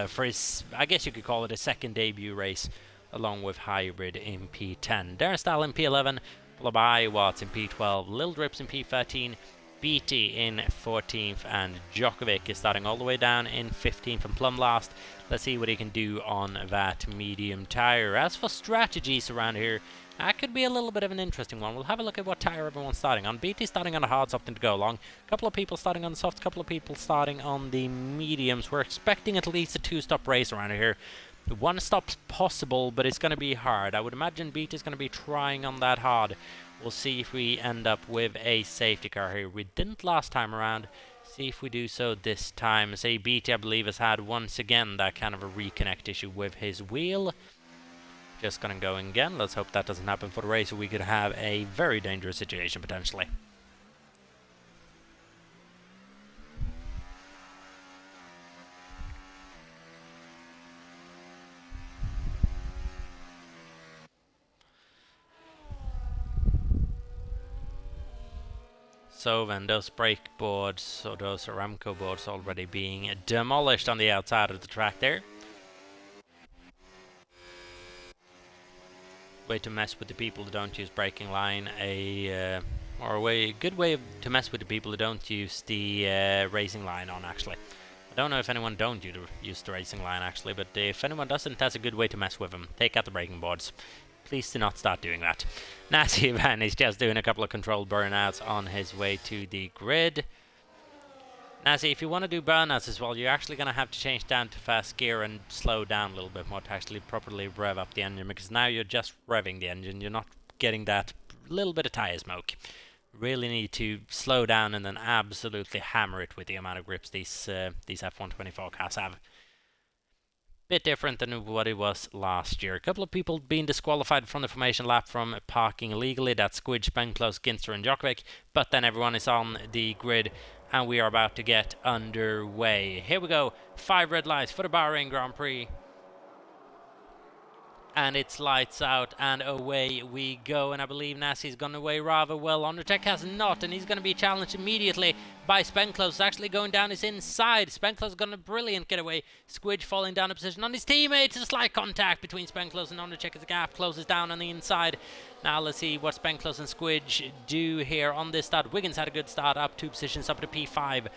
for his, I guess you could call it a second debut race, along with Hybrid in P10. Darren Stahl in P11, followed by Watts in P12, Lil Drips in P13, Beatty in 14th, and Djokovic is starting all the way down in 15th and plumb last. Let's see what he can do on that medium tyre. As for strategies around here, that could be a little bit of an interesting one. We'll have a look at what tyre everyone's starting on. Beatty starting on the hard, something to go along. A couple of people starting on the soft, a couple of people starting on the mediums. We're expecting at least a two-stop race around here. One stop's possible, but it's going to be hard. I would imagine Beatty's going to be trying on that hard. We'll see if we end up with a safety car here. We didn't last time around. See if we do so this time. Say Beatty, I believe, has had once again that kind of a reconnect issue with his wheel. Just gonna go again. Let's hope that doesn't happen for the race, or we could have a very dangerous situation potentially. So then those brake boards, or those Aramco boards, already being demolished on the outside of the track there. Way to mess with the people who don't use braking line, a good way to mess with the people who don't use the racing line on, actually. I don't know if anyone don't use the racing line, actually, but if anyone doesn't, that's a good way to mess with them. Take out the braking boards. Please do not start doing that. Nazi Van is just doing a couple of controlled burnouts on his way to the grid. Nazi, if you want to do burnouts as well, you're actually going to have to change down to fast gear and slow down a little bit more to actually properly rev up the engine, because now you're just revving the engine. You're not getting that little bit of tire smoke. Really need to slow down and then absolutely hammer it with the amount of grips these F124 cars have. Bit different than what it was last year. A couple of people being disqualified from the formation lap from parking illegally. That's Squidge, Spenclose, Ginster and Djokovic. But then everyone is on the grid and we are about to get underway. Here we go. 5 red lights for the Bahrain Grand Prix. And it's lights out and away we go. And I believe Nasi's gone away rather well. Ondertech has not, and he's going to be challenged immediately by Spenclose. Actually going down his inside. Spenclose got a brilliant getaway. Squidge falling down a position on his teammates. A slight contact between Spenclose and Ondertech as the gap closes down on the inside. Now let's see what Spenclose and Squidge do here on this start. Wiggins had a good start, up 2 positions up to P5.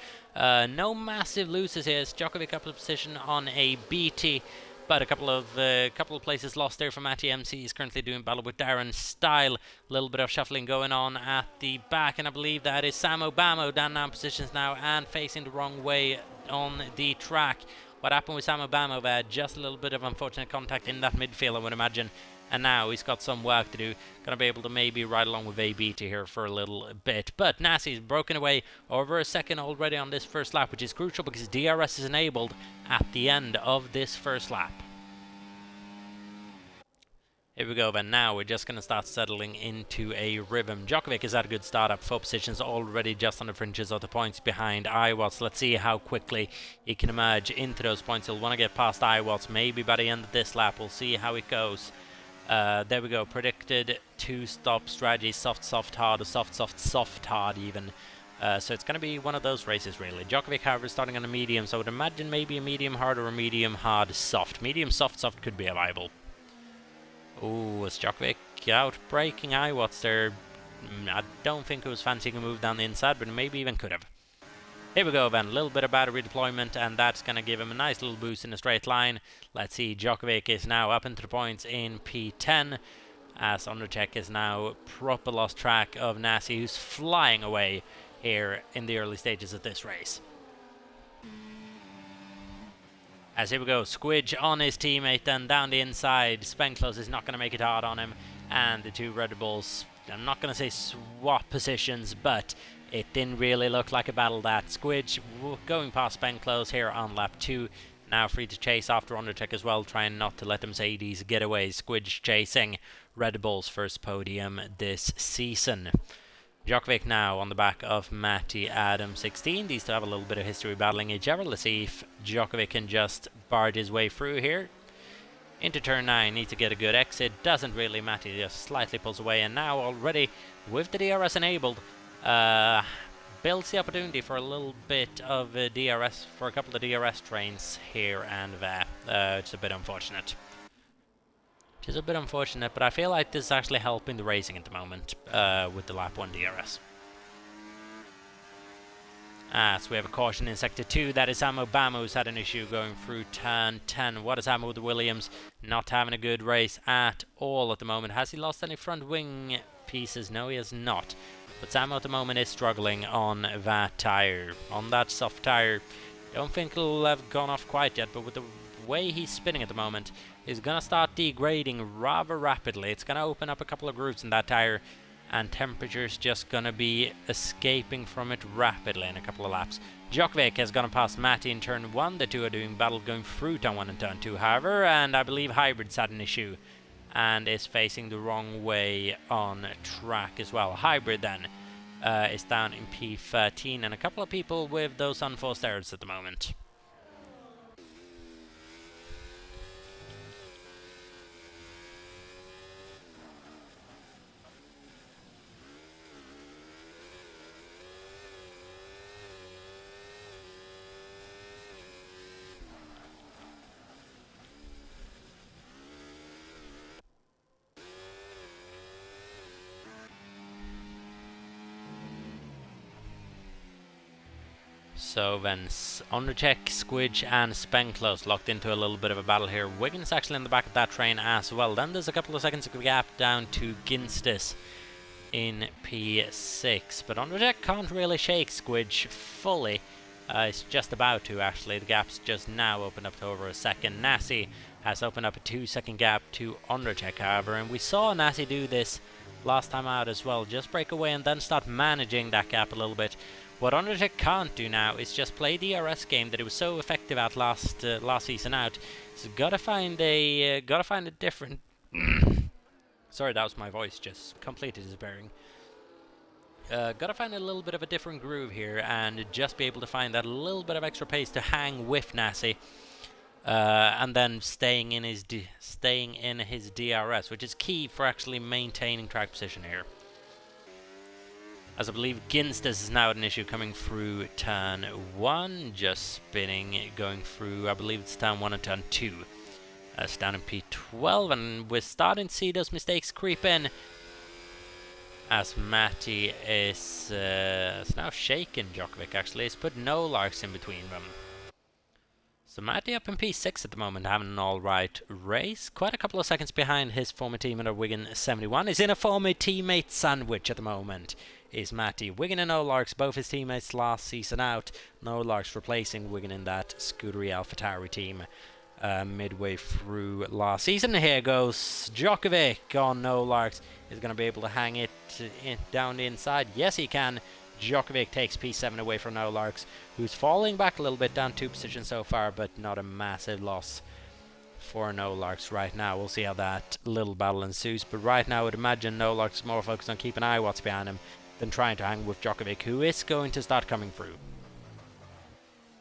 No massive losers here. Djokovic up a position on a BT. But a couple of places lost there for Matty MC. He's currently doing battle with Darren Style. A little bit of shuffling going on at the back, and I believe that is Samo Bamo down positions now and facing the wrong way on the track. what happened with Samu Bamo there. Just a little bit of unfortunate contact in that midfield, I would imagine. And now he's got some work to do. Going to be able to maybe ride along with AB to here for a little bit. But Nasi's broken away over a second already on this first lap, which is crucial because DRS is enabled at the end of this first lap. Here we go then. Now we're just going to start settling into a rhythm. Djokovic has had a good start up. 4 positions already just on the fringes of the points behind Iwatts. Let's see how quickly he can emerge into those points. He'll want to get past Iwatts maybe by the end of this lap. We'll see how it goes. There we go. Predicted 2-stop strategy. Soft, soft, hard, or soft, soft, soft, hard even. So it's going to be one of those races really. Djokovic, however, is starting on a medium. So I would imagine maybe a medium hard or a medium hard soft. Medium soft soft could be a viable. Ooh, is Djokovic out breaking Iwatts there? I don't think it was fancying a move down the inside, but maybe even could have. Here we go then, a little bit of battery deployment, and that's going to give him a nice little boost in a straight line. Let's see, Djokovic is now up into the points in P10, as Ondřej is now proper lost track of Nasi, who's flying away here in the early stages of this race. As here we go, Squidge on his teammate, then down the inside. Spenklos is not going to make it hard on him, and the two Red Bulls, I'm not going to say swap positions, but it didn't really look like a battle that. Squidge going past Spenklos here on lap 2, now free to chase after Ondřej as well, trying not to let them say these getaways. Squidge chasing Red Bull's first podium this season. Djokovic now on the back of Matty Adam 16. These two have a little bit of history battling each other. Let's see if Djokovic can just barge his way through here. Into turn 9, needs to get a good exit. Doesn't really. Matty just slightly pulls away, and now already with the DRS enabled, builds the opportunity for a little bit of DRS, for a couple of DRS trains here and there. It's a bit unfortunate. Which is a bit unfortunate, but I feel like this is actually helping the racing at the moment with the lap 1 DRS. So we have a caution in sector 2. That is Samu Bamo, who's had an issue going through turn 10. What is happening with the Williams? Not having a good race at all at the moment. Has he lost any front wing pieces? No, he has not. But Samu at the moment is struggling on that tyre. On that soft tyre. Don't think it'll have gone off quite yet, but with the way he's spinning at the moment, is going to start degrading rather rapidly. It's going to open up a couple of grooves in that tyre, and temperature's just going to be escaping from it rapidly in a couple of laps. Djokovic has gone past Matty in turn 1. The two are doing battle going through turn 1 and turn 2, however, and I believe Hybrid's had an issue and is facing the wrong way on track as well. Hybrid then is down in P13, and a couple of people with those unforced errors at the moment. So then Ondřej, Squidge and Spenklos locked into a little bit of a battle here. Wiggins actually in the back of that train as well. Then there's a couple of seconds of gap down to Ginstis in P6. But Ondřej can't really shake Squidge fully. It's just about to actually. The gap's just now opened up to over a second. Nasi has opened up a 2-second gap to Ondřej, however. And we saw Nasi do this last time out as well. Just break away and then start managing that gap a little bit. What Ondřej can't do now is just play the DRS game that it was so effective at last season out. He's gotta find a different. Sorry, that was my voice just completely disappearing. Gotta find a little bit of a different groove here and just be able to find that little bit of extra pace to hang with Nasi, and then staying in his DRS, which is key for actually maintaining track position here. As I believe Ginstis is now an issue coming through turn 1, just spinning, going through, I believe it's turn 1 and turn 2. It's down in P12, and we're starting to see those mistakes creep in, as Matty is now shaking Djokovic, actually. He's put no larks in between them. So Matty up in P6 at the moment, having an alright race. Quite a couple of seconds behind his former teammate of Wigan 71. He's in a former teammate sandwich at the moment, is Matty. Wigan and O'Larks, both his teammates last season out. O'Larks replacing Wigan in that Scuderia AlphaTauri team midway through last season. Here goes Djokovic on O'Larks. Is going to be able to hang it down the inside. Yes, he can. Djokovic takes P7 away from O'Larks, who's falling back a little bit, down 2 positions so far, but not a massive loss for O'Larks right now. We'll see how that little battle ensues, but right now I would imagine O'Larks is more focused on keeping an eye what's behind him than trying to hang with Djokovic, who is going to start coming through.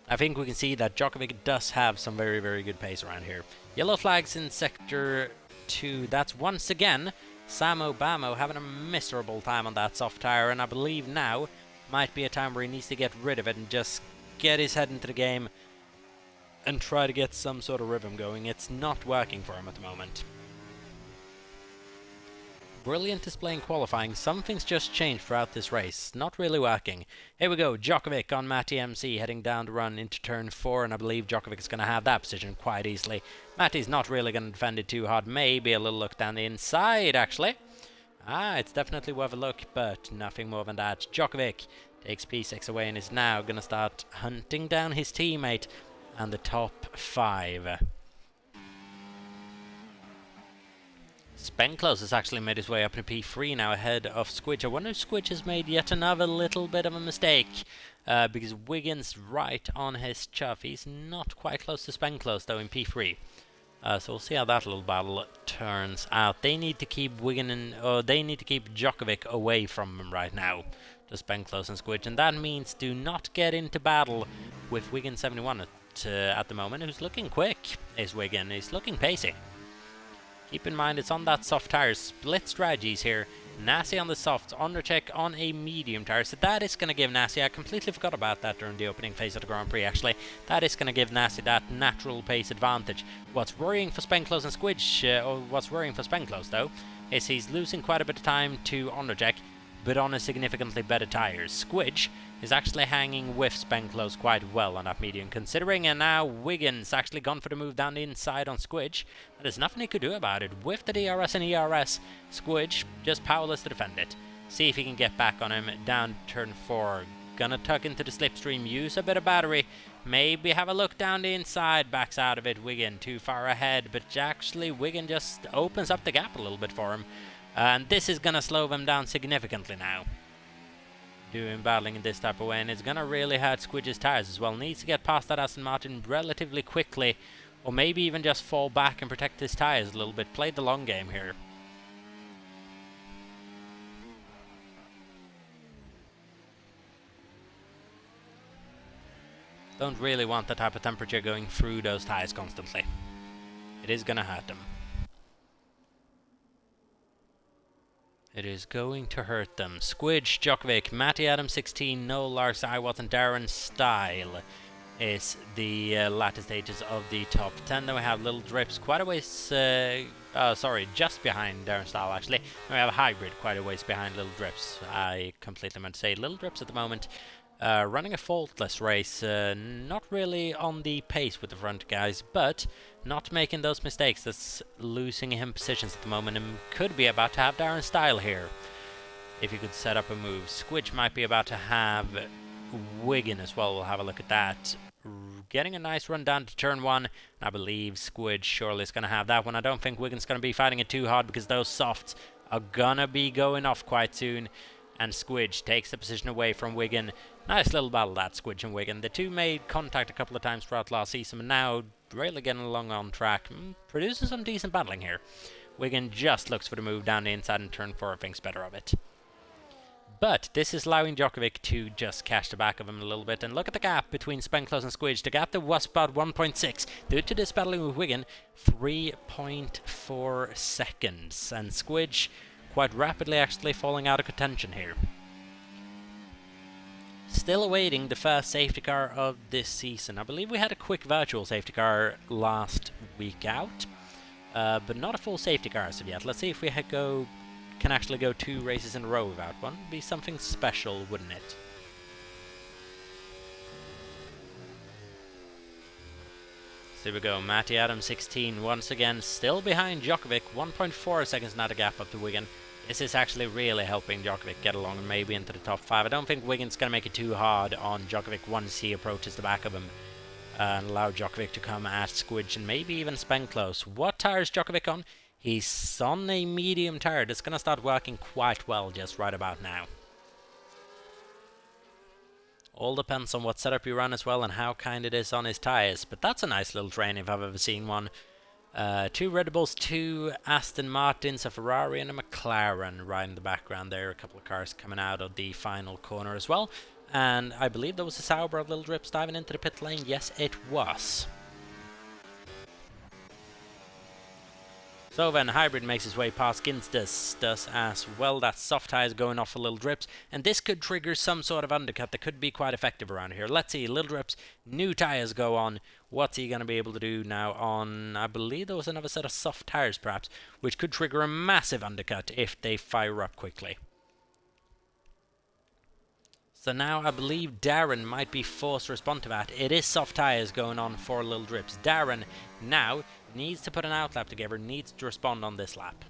I think we can see that Djokovic does have some very, very good pace around here. Yellow flags in Sector 2. That's once again Samo Bamo having a miserable time on that soft tire, and I believe now might be a time where he needs to get rid of it and just get his head into the game and try to get some sort of rhythm going. It's not working for him at the moment. Brilliant display in qualifying. Something's just changed throughout this race. Not really working. Here we go. Djokovic on Matty MC heading down the run into turn 4, and I believe Djokovic is going to have that position quite easily. Matty's not really going to defend it too hard. Maybe a little look down the inside, actually. It's definitely worth a look, but nothing more than that. Djokovic takes P6 away and is now going to start hunting down his teammate and the top 5. Spenclose has actually made his way up to P3 now ahead of Squidge. I wonder if Squidge has made yet another little bit of a mistake, because Wigan's right on his chuff. He's not quite close to Spenclose though in P3. So we'll see how that little battle turns out. They need to keep they need to keep Djokovic away from him right now, to Spenclose and Squidge, and that means do not get into battle with Wigan 71 at the moment. Who's looking quick is Wigan. He's looking pacey. Keep in mind it's on that soft tire. Split strategies here. Nasty on the softs, Undercheck on a medium tire. So that is going to give Nasty, I completely forgot about that during the opening phase of the Grand Prix actually. That is going to give Nasty that natural pace advantage. What's worrying for Spenclose and Squidge, though, is he's losing quite a bit of time to Undercheck, but on a significantly better tires. Squidge is actually hanging with Spenclose quite well on that medium, considering, and now Wigan's actually gone for the move down the inside on Squidge. There's nothing he could do about it. With the DRS and ERS, Squidge just powerless to defend it. See if he can get back on him down turn 4. Gonna tuck into the slipstream, use a bit of battery, maybe have a look down the inside, backs out of it. Wigan too far ahead, but actually Wigan just opens up the gap a little bit for him. And this is gonna slow them down significantly now, doing battling in this type of way, and it's gonna really hurt Squidge's tires as well. Needs to get past that Aston Martin relatively quickly, or maybe even just fall back and protect his tires a little bit. Play the long game here. Don't really want that type of temperature going through those tires constantly. It is gonna hurt them. It is going to hurt them. Squidge, Djokovic, Matty Adams 16, Noel Lars, Iwat and Darren Style is the latter stages of the top 10. Then we have Little Drips quite a ways, just behind Darren Style actually. Then we have a Hybrid quite a ways behind Little Drips. I completely meant to say Little Drips at the moment. Running a faultless race, not really on the pace with the front guys, but not making those mistakes that's losing him positions at the moment, and could be about to have Darren Style here if he could set up a move. Squidge might be about to have Wigan as well. We'll have a look at that. Getting a nice run down to turn 1, and I believe Squidge surely is going to have that one. I don't think Wigan's going to be fighting it too hard because those softs are gonna be going off quite soon. And Squidge takes the position away from Wigan. Nice little battle that, Squidge and Wigan. The two made contact a couple of times throughout last season, and now really getting along on track. Producing some decent battling here. Wigan just looks for the move down the inside and turn 4, thinks better of it. But this is allowing Djokovic to just catch the back of him a little bit. And look at the gap between Spenclose and Squidge. The gap that was about 1.6. Due to this battling with Wigan, 3.4 seconds. And Squidge quite rapidly actually falling out of contention here. Still awaiting the first safety car of this season. I believe we had a quick virtual safety car last week out, but not a full safety car as of yet. Let's see if we can actually go 2 races in a row without one. It'd be something special, wouldn't it? here we go. Matty Adams 16, once again still behind Djokovic, 1.4 seconds now the gap up to Wigan. This is actually really helping Djokovic get along and maybe into the top 5. I don't think Wigan's going to make it too hard on Djokovic once he approaches the back of him. And allow Djokovic to come at Squidge and maybe even spend close. What tire is Djokovic on? He's on a medium tire. That's going to start working quite well just right about now. All depends on what setup you run as well and how kind it is on his tires. But that's a nice little train if I've ever seen one. 2 Red Bulls, 2 Aston Martins, a Ferrari and a McLaren right in the background there. A couple of cars coming out of the final corner as well. And I believe there was a Sauber of Little Drips diving into the pit lane. Yes, it was. So then Hybrid makes his way past Ginsters, does as well. That soft tires going off for Little Drips, and this could trigger some sort of undercut that could be quite effective around here. Let's see, Little Drips, new tires go on. What's he going to be able to do now on, I believe there was another set of soft tires perhaps, which could trigger a massive undercut if they fire up quickly. So now I believe Darren might be forced to respond to that. It is soft tires going on for Little Drips. Darren now needs to put an outlap together, needs to respond on this lap.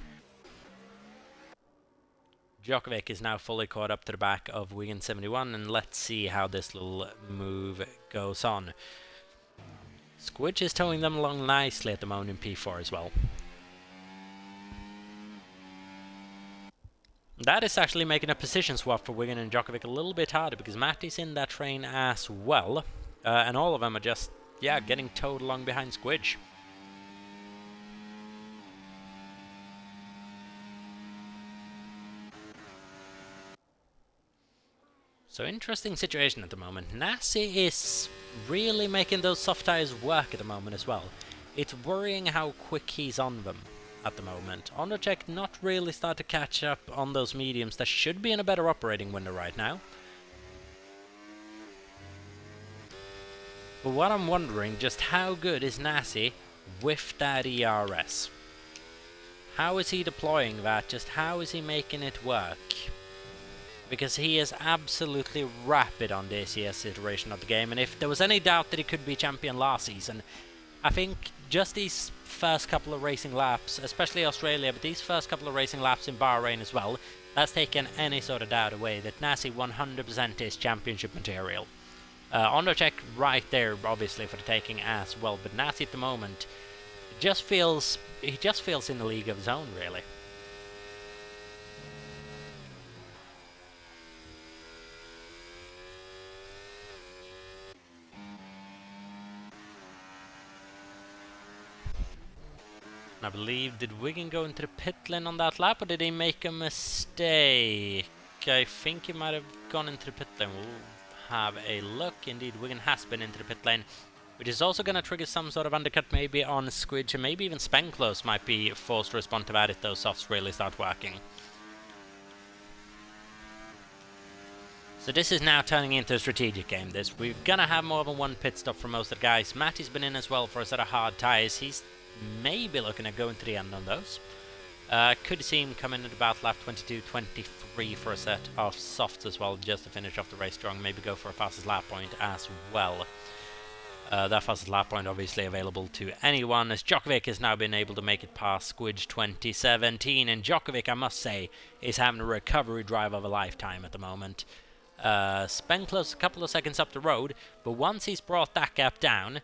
Djokovic is now fully caught up to the back of Wigan 71, and let's see how this little move goes on. Squidge is towing them along nicely at the moment in P4 as well. That is actually making a position swap for Wigan and Djokovic a little bit harder because Matty's in that train as well. And all of them are just, yeah, getting towed along behind Squidge. So interesting situation at the moment. Nasi is really making those soft tires work at the moment as well. It's worrying how quick he's on them at the moment. Ondercheck not really start to catch up on those mediums that should be in a better operating window right now. But what I'm wondering, just how good is Nasi with that ERS? How is he deploying that? Just how is he making it work? Because he is absolutely rapid on this year's iteration of the game, and if there was any doubt that he could be champion last season, I think just these first couple of racing laps, especially Australia, but these first couple of racing laps in Bahrain as well, that's taken any sort of doubt away that Nasi 100% is championship material. Ondercheck right there, obviously, for the taking as well, but Nasi at the moment he just feels in the league of his own, really. I believe, did Wigan go into the pit lane on that lap, or did he make a mistake? I think he might have gone into the pit lane. We'll have a look. Indeed, Wigan has been into the pit lane, which is also going to trigger some sort of undercut maybe on Squidge, and maybe even Spenclose might be forced to respond to that if those softs really start working. So this is now turning into a strategic game. We're going to have more than one pit stop for most of the guys. Matty's been in as well for a set of hard tyres. He's maybe looking at going to the end on those. Could see him coming at about lap 22-23 for a set of softs as well, just to finish off the race strong. Maybe go for a fastest lap point as well. That fastest lap point obviously available to anyone, as Djokovic has now been able to make it past Squidge 2017. And Djokovic, I must say, is having a recovery drive of a lifetime at the moment. Spenclose a couple of seconds up the road, but once he's brought that gap down,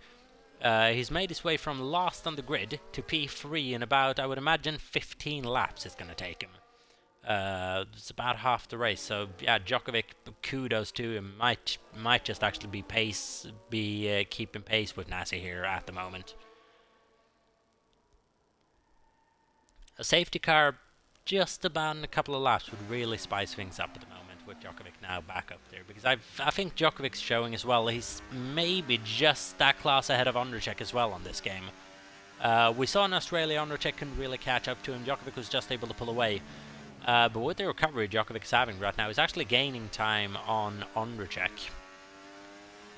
he's made his way from last on the grid to P3 in about, I would imagine, 15 laps it's going to take him. It's about half the race, so yeah, Djokovic, kudos to him. Might just actually be keeping pace with Nasi here at the moment. A safety car just about in a couple of laps would really spice things up at the moment, with Djokovic now back up there, because I think Djokovic's showing as well he's maybe just that class ahead of Ondercheck as well on this game. We saw in Australia Ondercheck couldn't really catch up to him. Djokovic was just able to pull away, but with the recovery Djokovic's having right now, he's actually gaining time on Ondercheck.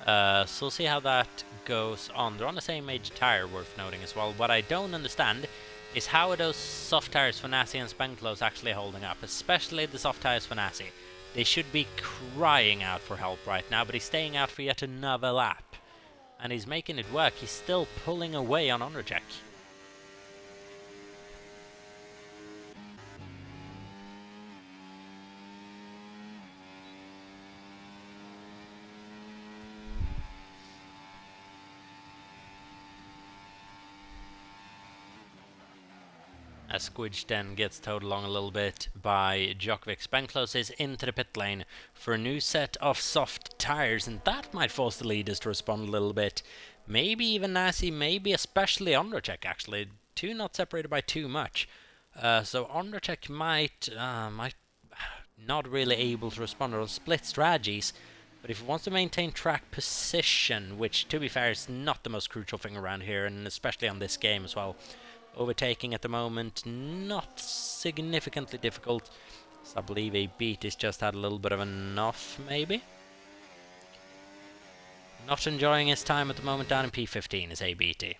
So we'll see how that goes on. They're on the same age tire, worth noting as well. What I don't understand is how are those soft tires for Nasi and Spenclose actually holding up, especially the soft tires for Nasi. They should be crying out for help right now, but he's staying out for yet another lap. and he's making it work. He's still pulling away on Ondřejk. As Squidge then gets towed along a little bit by Djokovic. Spenglos is into the pit lane for a new set of soft tyres, and that might force the leaders to respond a little bit. Maybe even Nasi, maybe especially Ondřejk actually. Two not separated by too much. So Ondřejk might not really able to respond on split strategies, but if he wants to maintain track position, which to be fair is not the most crucial thing around here, and especially on this game as well. Overtaking at the moment, not significantly difficult. So I believe a beat has just had a little bit of enough, maybe. Not enjoying his time at the moment down in P15 is ABT.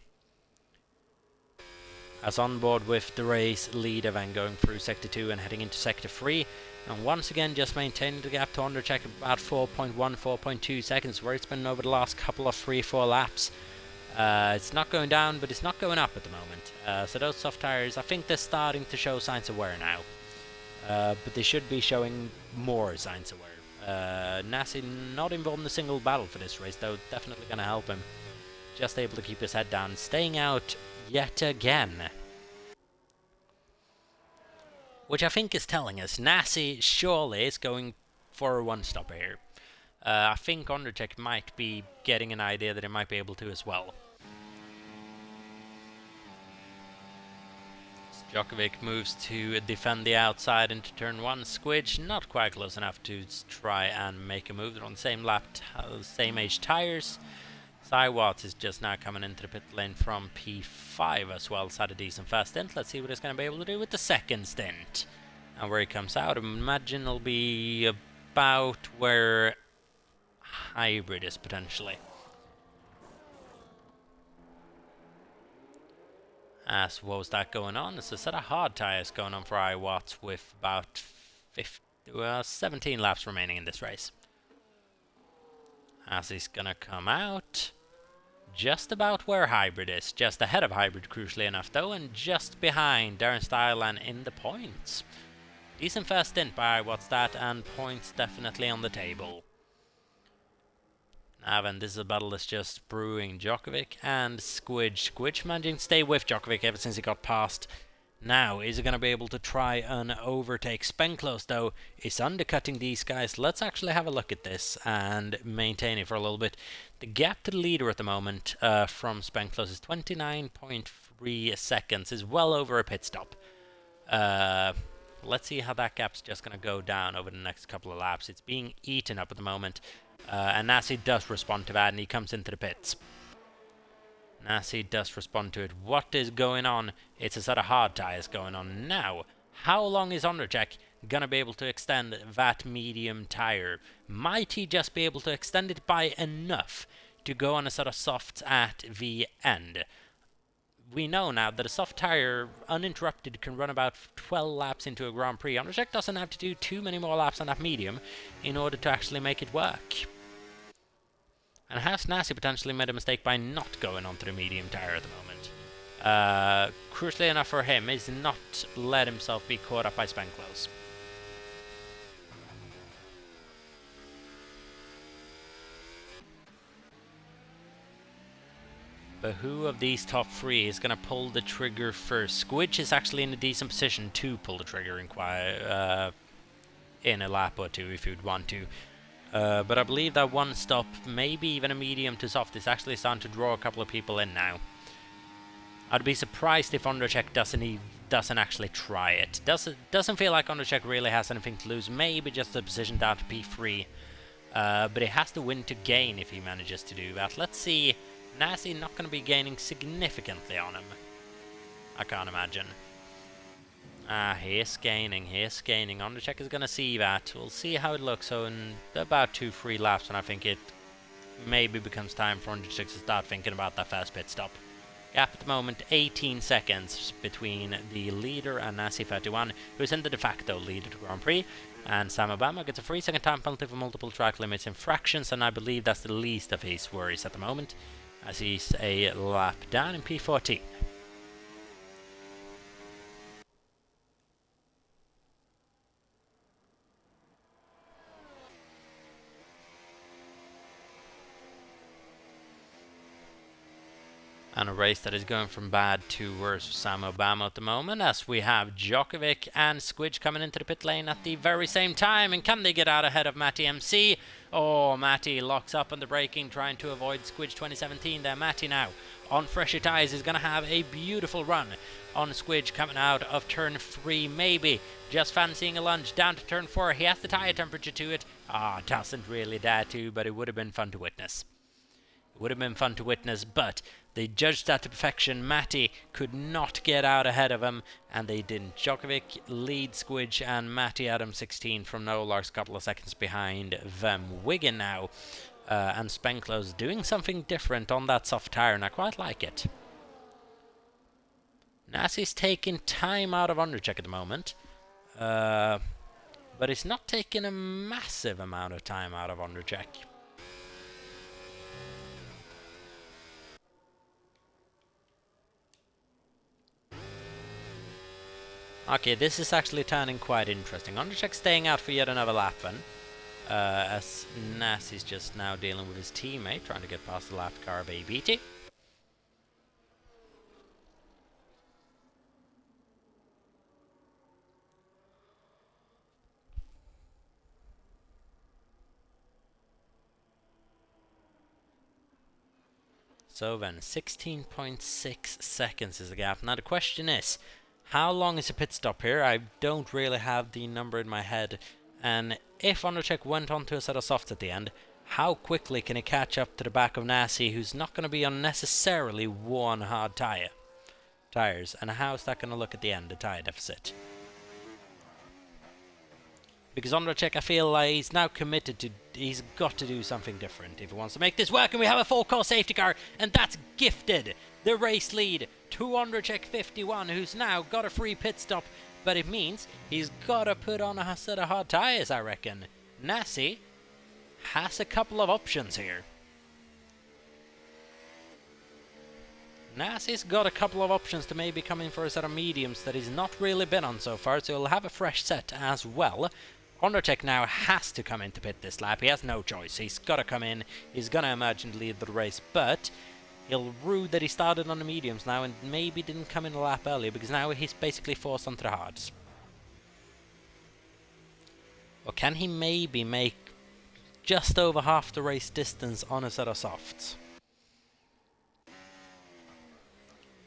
As on board with the race leader, then going through Sector 2 and heading into Sector 3. And once again just maintaining the gap to Ondřejk about 4.1, 4.2 seconds, where it's been over the last couple of 3-4 laps. It's not going down, but it's not going up at the moment. So those soft tyres, I think they're starting to show signs of wear now. But they should be showing more signs of wear. Nasi not involved in a single battle for this race, though definitely going to help him. Just able to keep his head down, staying out yet again. Which I think is telling us Nasi surely is going for a one-stopper here. I think Ondřejk might be getting an idea that he might be able to as well. Djokovic moves to defend the outside into turn 1. Squidge not quite close enough to try and make a move. They're on the same lap, same age tires. Watts is just now coming into the pit lane from P5 as well. It's had a decent first stint. Let's see what he's going to be able to do with the second stint. And where he comes out, I imagine it'll be about where Hybrid is potentially. As what was that going on? It's a set of hard tyres going on for Watts with about 17 laps remaining in this race. As he's gonna come out just about where Hybrid is, just ahead of Hybrid crucially enough though, and just behind Darren Styland in the points. Decent first stint by Watts that, and points definitely on the table. Now then, this is a battle that's just brewing. Djokovic and Squidge. Squidge managing to stay with Djokovic ever since he got past. Now, is he going to be able to try and overtake? Spenglos, though, is undercutting these guys. Let's actually have a look at this and maintain it for a little bit. The gap to the leader at the moment from Spenglos is 29.3 seconds. Is well over a pit stop. Let's see how that gap's just going to go down over the next couple of laps. It's being eaten up at the moment. And Nasi does respond to that, and he comes into the pits. Nasi does respond to it. What is going on? It's a set of hard tyres going on now. How long is Ondřejk going to be able to extend that medium tyre? Might he just be able to extend it by enough to go on a set of softs at the end? We know now that a soft tyre, uninterrupted, can run about 12 laps into a Grand Prix. Ondřejk doesn't have to do too many more laps on that medium in order to actually make it work. And has Nasi potentially made a mistake by not going onto the medium tyre at the moment? Crucially enough for him is not let himself be caught up by Spenglos. But who of these top three is going to pull the trigger first? Squidge is actually in a decent position to pull the trigger in a lap or two if you'd want to. But I believe that one stop, maybe even a medium to soft, is actually starting to draw a couple of people in now. I'd be surprised if Ondřejk doesn't actually try it. Doesn't feel like Ondřejk really has anything to lose. Maybe just a position down to P3. But he has to win to gain if he manages to do that. Let's see. Nasi not going to be gaining significantly on him. I can't imagine. He is gaining. Ondřejk is going to see that. We'll see how it looks. So in about 2-3 laps, and I think it maybe becomes time for Ondřejk to start thinking about that first pit stop. Gap at the moment, 18 seconds between the leader and Nasi 31, who is in the de facto leader to Grand Prix. And Sam Obama gets a 3-second time penalty for multiple track limits infractions, and I believe that's the least of his worries at the moment. as he's a lap down in P14. And a race that is going from bad to worse for Sam Obama at the moment, as we have Djokovic and Squidge coming into the pit lane at the very same time. And can they get out ahead of Matty MC? Oh, Matty locks up on the braking, trying to avoid Squidge 2017 there. Matty now on fresher tyres is going to have a beautiful run on Squidge coming out of turn 3, maybe just fancying a lunge down to turn 4. He has the tyre temperature to it. Doesn't really dare to, but it would have been fun to witness. Would have been fun to witness, but they judged that to perfection. Matty could not get out ahead of him, and they didn't. Djokovic leads Squidge and Matty Adam 16 from Nolar's a couple of seconds behind them. Wigan now, and Spenklo's doing something different on that soft tyre, and I quite like it. Nassi's taking time out of undercheck at the moment, but he's not taking a massive amount of time out of undercheck. Okay, this is actually turning quite interesting. Undercheck staying out for yet another lap then, as Nassi's just now dealing with his teammate, trying to get past the lap car of ABT. So then, 16.6 seconds is the gap. Now the question is, how long is a pit stop here? I don't really have the number in my head. And if Undercheck went onto a set of softs at the end, how quickly can he catch up to the back of Nassi, who's not going to be unnecessarily one hard tires? And how's that going to look at the end, the tyre deficit? Because Undercheck, I feel like he's now committed to, he's got to do something different if he wants to make this work. And we have a full-core safety car, and that's gifted the race lead to Undercheck 51, who's now got a free pit stop. But it means he's got to put on a set of hard tyres, I reckon. Nassi has a couple of options here. Nassi's got a couple of options to maybe come in for a set of mediums that he's not really been on so far, so he'll have a fresh set as well. Undertech now has to come into pit this lap. He has no choice. He's got to come in. He's going to emerge and lead the race, but he'll rue that he started on the mediums now and maybe didn't come in a lap earlier, because now he's basically forced onto the hards. Or can he maybe make just over half the race distance on a set of softs?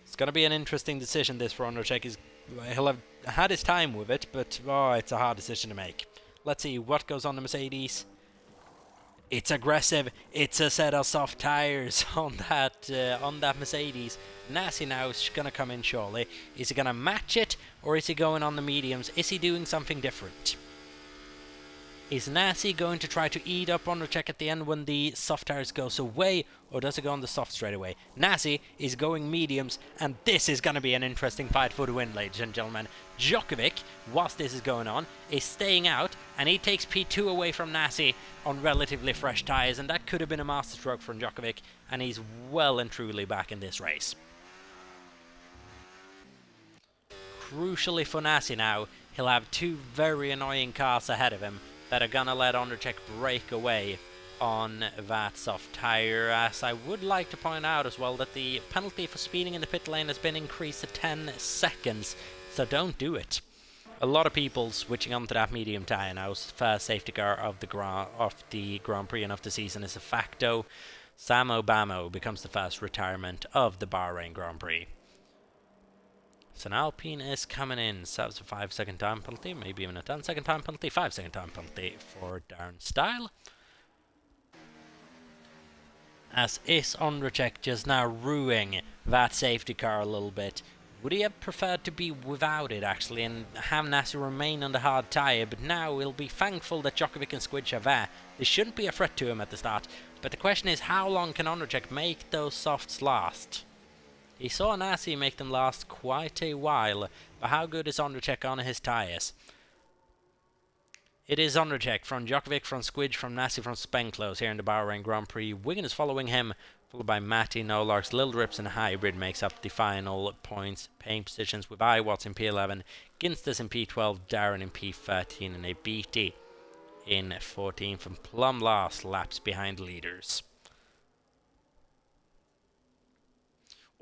It's going to be an interesting decision, this, for Undertech. He'll have had his time with it, but it's a hard decision to make. Let's see what goes on the Mercedes. It's aggressive. It's a set of soft tires on that Mercedes. Nassi now is going to come in surely. Is he going to match it, or is he going on the mediums? Is he doing something different? Is Nassi going to try to eat up Undercheck at the end when the soft tires goes away, or does it go on the soft straight away? Nassi is going mediums, and this is going to be an interesting fight for the win, ladies and gentlemen. Djokovic, whilst this is going on, is staying out, and he takes P2 away from Nassi on relatively fresh tires, and that could have been a masterstroke from Djokovic, and he's well and truly back in this race. Crucially for Nassi now, he'll have two very annoying cars ahead of him that are gonna let Undercheck break away on that soft tire. As I would like to point out as well that the penalty for speeding in the pit lane has been increased to 10 seconds, so don't do it. A lot of people switching onto that medium tire now. First safety car of the Grand Prix and of the season is a facto. Sam Obama becomes the first retirement of the Bahrain Grand Prix. So now Alpine is coming in. So that's a 5-second time penalty, maybe even a 10-second time penalty, 5-second time penalty for Darren Style. As is Ondracek just now ruining that safety car a little bit. Would he have preferred to be without it actually and have Nassi remain on the hard tyre, but now he'll be thankful that Djokovic and Squidge are there. This shouldn't be a threat to him at the start, but the question is how long can Ondracek make those softs last? He saw Nassi make them last quite a while, but how good is Ondracek on his tyres? It is Ondracek from Djokovic, from Squidge, from Nassi, from Spenklos here in the Bahrain Grand Prix. Wigan is following him followed by Matty, Nolarks, Lil Rips and Hybrid makes up the final points paying positions with iWatts in P11, Ginstas in P12, Darren in P13 and a BT in 14 from plumb last, laps behind leaders.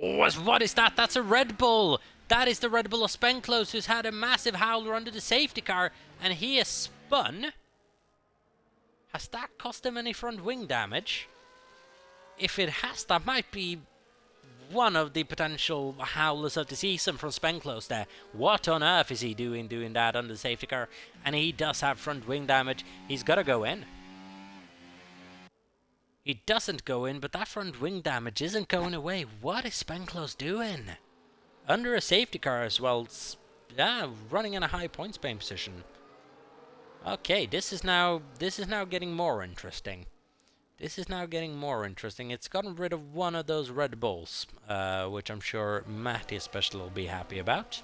Oh, what is that? That's a Red Bull! That is the Red Bull of Spenclose, who's had a massive howler under the safety car, and he has spun. Has that cost him any front wing damage? If it has, that might be one of the potential howlers of the season from Spenclose there. What on earth is he doing that under the safety car? And he does have front wing damage. He's got to go in. He doesn't go in, but that front wing damage isn't going away. What is Spenclose doing? Under a safety car as well. Yeah, running in a high points paying position. Okay, this is now getting more interesting. This is now getting more interesting. It's gotten rid of one of those Red Bulls, which I'm sure Matty especially will be happy about.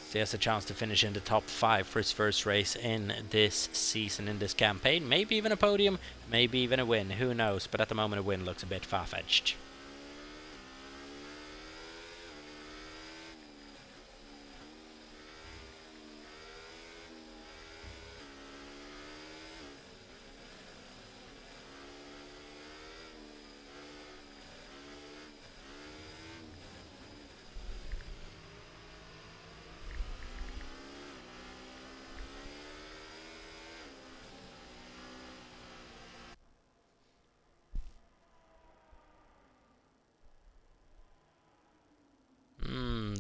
So he has a chance to finish in the top 5 for his first race in this season, in this campaign. Maybe even a podium, maybe even a win, who knows. But at the moment a win looks a bit far-fetched.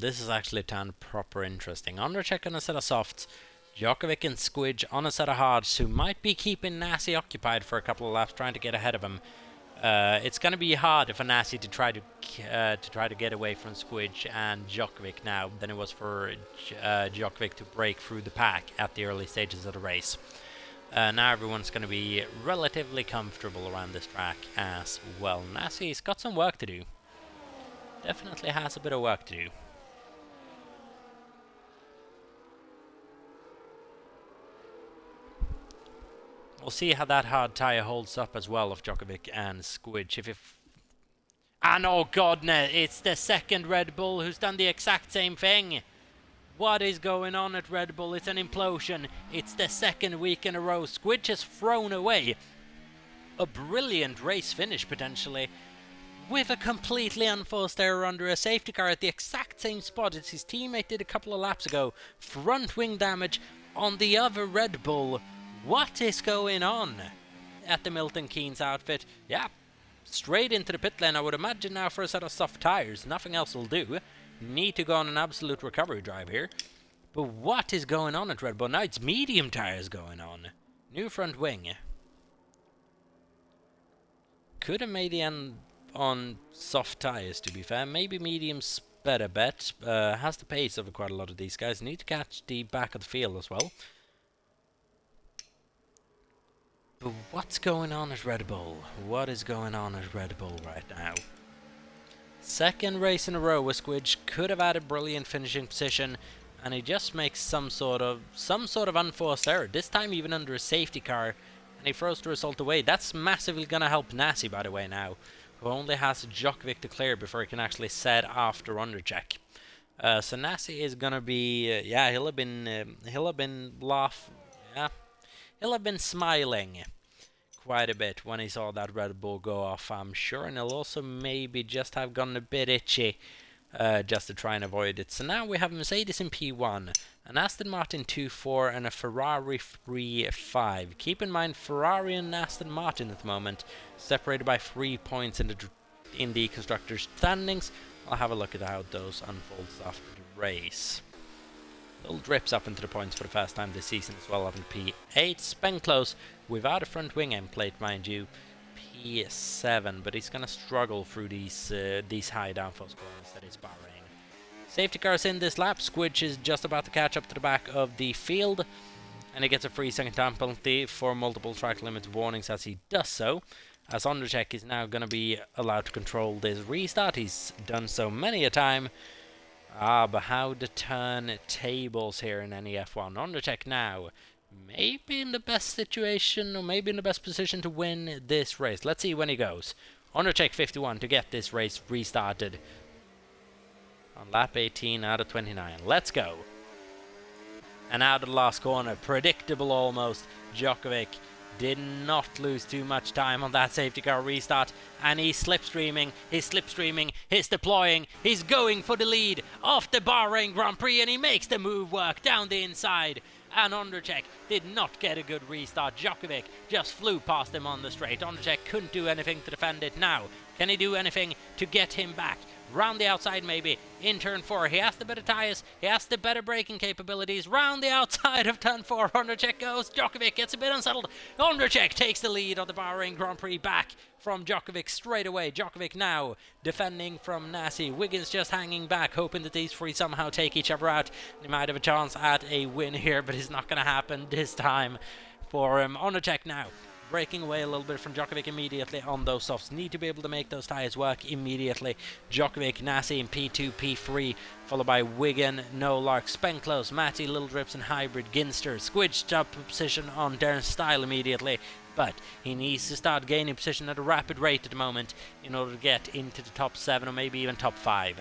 This is actually turned proper interesting. Undercheck on a set of softs, Djokovic and Squidge on a set of hards, who might be keeping Nasi occupied for a couple of laps, trying to get ahead of him. It's going to be hard for Nasi to try to get away from Squidge and Djokovic now than it was for Djokovic to break through the pack at the early stages of the race. Now everyone's going to be relatively comfortable around this track as well. Nasi's got some work to do. Definitely has a bit of work to do. We'll see how that hard tyre holds up as well of Djokovic and Squidge. And oh god, no, it's the second Red Bull who's done the exact same thing. What is going on at Red Bull? It's an implosion. It's the second week in a row. Squidge has thrown away a brilliant race finish potentially, with a completely unforced error under a safety car at the exact same spot as his teammate did a couple of laps ago. Front wing damage on the other Red Bull. What is going on at the Milton Keynes outfit? Yeah, straight into the pit lane, I would imagine now for a set of soft tyres. Nothing else will do. Need to go on an absolute recovery drive here. But what is going on at Red Bull? Now it's medium tyres going on. New front wing. Could have made the end on soft tyres, to be fair. Maybe medium's better bet. Has the pace over quite a lot of these guys. Need to catch the back of the field as well. But what's going on at Red Bull? What is going on at Red Bull right now? Second race in a row where Squidge could have had a brilliant finishing position, and he just makes some sort of unforced error. This time even under a safety car, and he throws the result away. That's massively gonna help Nasi, by the way, now, who only has Djokovic to clear before he can actually set after undercheck. So Nasi is gonna be, he'll have been smiling quite a bit when he saw that Red Bull go off, I'm sure, and he'll also maybe just have gotten a bit itchy just to try and avoid it. So now we have Mercedes in P1, an Aston Martin 2.4 and a Ferrari 3.5. Keep in mind, Ferrari and Aston Martin at the moment separated by 3 points in the constructors' standings. I'll have a look at how those unfolds after the race. Little drips up into the points for the first time this season as well, up in P8. Spenclose without a front wing end plate, mind you, P7, but he's gonna struggle through these high downforce corners that is Bahrain. Safety cars in this lap. Squidge is just about to catch up to the back of the field, and he gets a 3-second time penalty for multiple track limit warnings as he does so. As Undercheck is now gonna be allowed to control this restart. He's done so many a time. But how to turn tables here in NEF1. Undercheck now maybe in the best situation, or maybe in the best position to win this race. Let's see when he goes. Undercheck 51 to get this race restarted on lap 18 out of 29. Let's go. And out of the last corner, predictable almost, Djokovic did not lose too much time on that safety car restart, and he's slipstreaming, he's deploying, he's going for the lead off the Bahrain Grand Prix, and he makes the move work down the inside. And Ondrejek did not get a good restart. Djokovic just flew past him on the straight. Ondrejek couldn't do anything to defend it. Now, can he do anything to get him back? Round the outside maybe, in turn 4. He has the better tyres, he has the better braking capabilities. Round the outside of turn 4, Ondrejek goes. Djokovic gets a bit unsettled. Ondrejek takes the lead of the Bahrain Grand Prix back from Djokovic straight away. Djokovic now defending from Nasi. Wiggins just hanging back, hoping that these three somehow take each other out. They might have a chance at a win here, but it's not going to happen this time for him. Ondrejek now breaking away a little bit from Djokovic immediately on those softs. Need to be able to make those tyres work immediately. Djokovic, Nasi in P2, P3, followed by Wigan, No Lark, Spenclose, Matty, Little Drips and Hybrid, Ginster. Squidged up position on Darren Style immediately, but he needs to start gaining position at a rapid rate at the moment in order to get into the top 7 or maybe even top 5.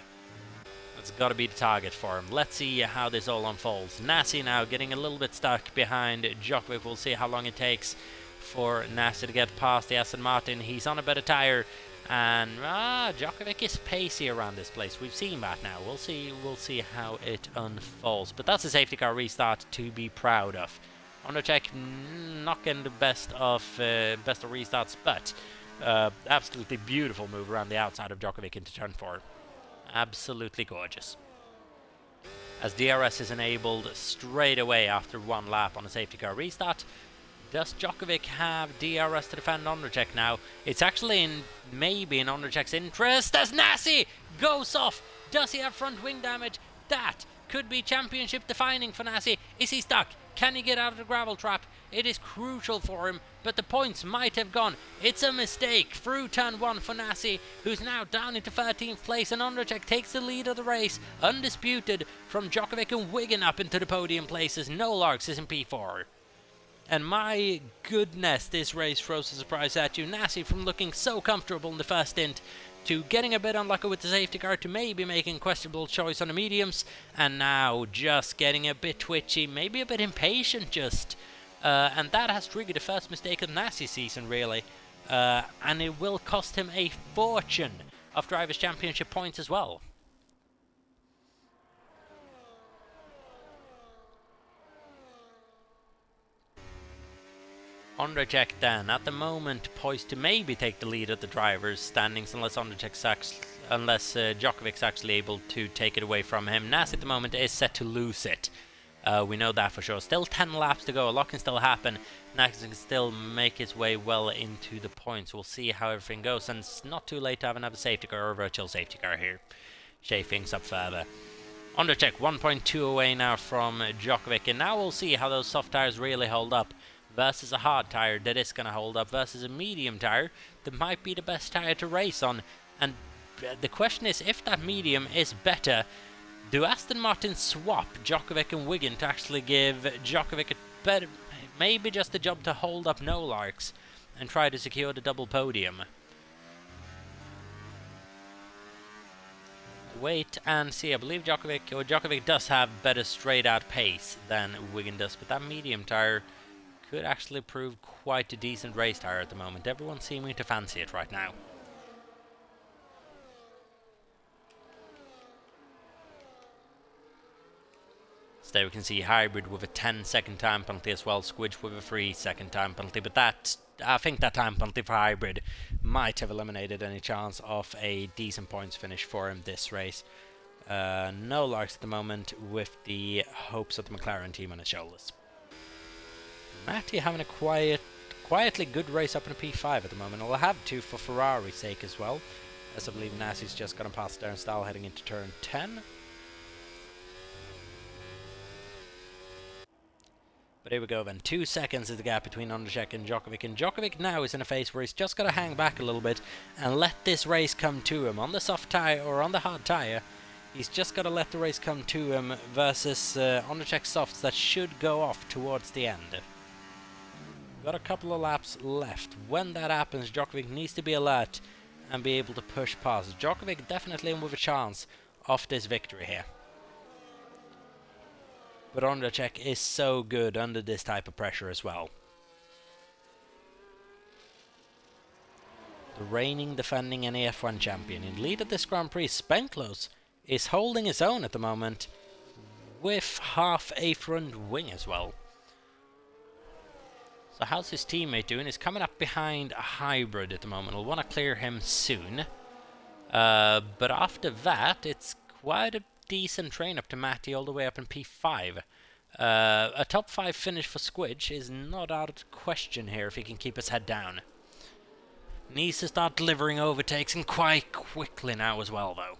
That's got to be the target for him. Let's see how this all unfolds. Nasi now getting a little bit stuck behind Djokovic. We'll see how long it takes for Nasi to get past the Aston Martin. He's on a better tyre, and Djokovic is pacey around this place. We've seen that now. We'll see how it unfolds. But that's a safety car restart to be proud of. Ondrejek not getting the best of restarts, but absolutely beautiful move around the outside of Djokovic into turn 4. Absolutely gorgeous. As DRS is enabled straight away after one lap on a safety car restart. Does Djokovic have DRS to defend Ondrejek now? It's actually maybe in Ondrejek's interest as Nasi goes off. Does he have front wing damage? That could be championship defining for Nasi. Is he stuck? Can he get out of the gravel trap? It is crucial for him, but the points might have gone. It's a mistake through turn 1 for Nasi, who's now down into 13th place, and Ondrejek takes the lead of the race, undisputed, from Djokovic and Wigan up into the podium places. No Larks is in P4. And my goodness, this race throws a surprise at you. Nasi from looking so comfortable in the first stint to getting a bit unlucky with the safety car to maybe making questionable choice on the mediums, and now just getting a bit twitchy, maybe a bit impatient just. And that has triggered the first mistake of Nasi's season, really. And it will cost him a fortune of Drivers' Championship points as well. Ondrejek then, at the moment, poised to maybe take the lead at the drivers' standings unless Djokovic's actually able to take it away from him. Nasi at the moment is set to lose it. We know that for sure. Still 10 laps to go. A lot can still happen. Nasi can still make his way well into the points. We'll see how everything goes. And it's not too late to have another safety car or a virtual safety car here. Shake things up further. Ondrejek 1.2 away now from Djokovic. And now we'll see how those soft tires really hold up versus a hard tire that is going to hold up versus a medium tire that might be the best tire to race on. And the question is, if that medium is better, do Aston Martin swap Djokovic and Wigan to actually give Djokovic a better, maybe just a job to hold up No Larks and try to secure the double podium? Wait and see. I believe Djokovic does have better straight out pace than Wigan does, but that medium tire could actually prove quite a decent race tire at the moment. Everyone's seeming to fancy it right now. So there we can see Hybrid with a 10-second time penalty as well, Squidge with a 3-second time penalty, but I think that time penalty for Hybrid might have eliminated any chance of a decent points finish for him this race. No Larks at the moment with the hopes of the McLaren team on his shoulders. Matty having a quietly good race up in a P5 at the moment. I'll have to for Ferrari's sake as well, as I believe Nasi's just going to pass Darren Style heading into turn 10. But here we go then. 2 seconds is the gap between Ondrejek and Djokovic. And Djokovic now is in a phase where he's just got to hang back a little bit and let this race come to him. On the soft tyre or on the hard tyre, He's just got to let the race come to him versus Ondercheck softs that should go off towards the end. Got a couple of laps left. When that happens, Djokovic needs to be alert and be able to push past. Djokovic definitely in with a chance of this victory here. But Ondercheck is so good under this type of pressure as well. The reigning, defending NEF1 champion in lead of this Grand Prix, Spenklos, is holding his own at the moment with half a front wing as well. So how's his teammate doing? He's coming up behind a hybrid at the moment. We'll want to clear him soon. But after that, it's quite a decent train up to Matty all the way up in P5. A top 5 finish for Squidge is not out of question here if he can keep his head down. Needs to start delivering overtakes, and quite quickly now as well though.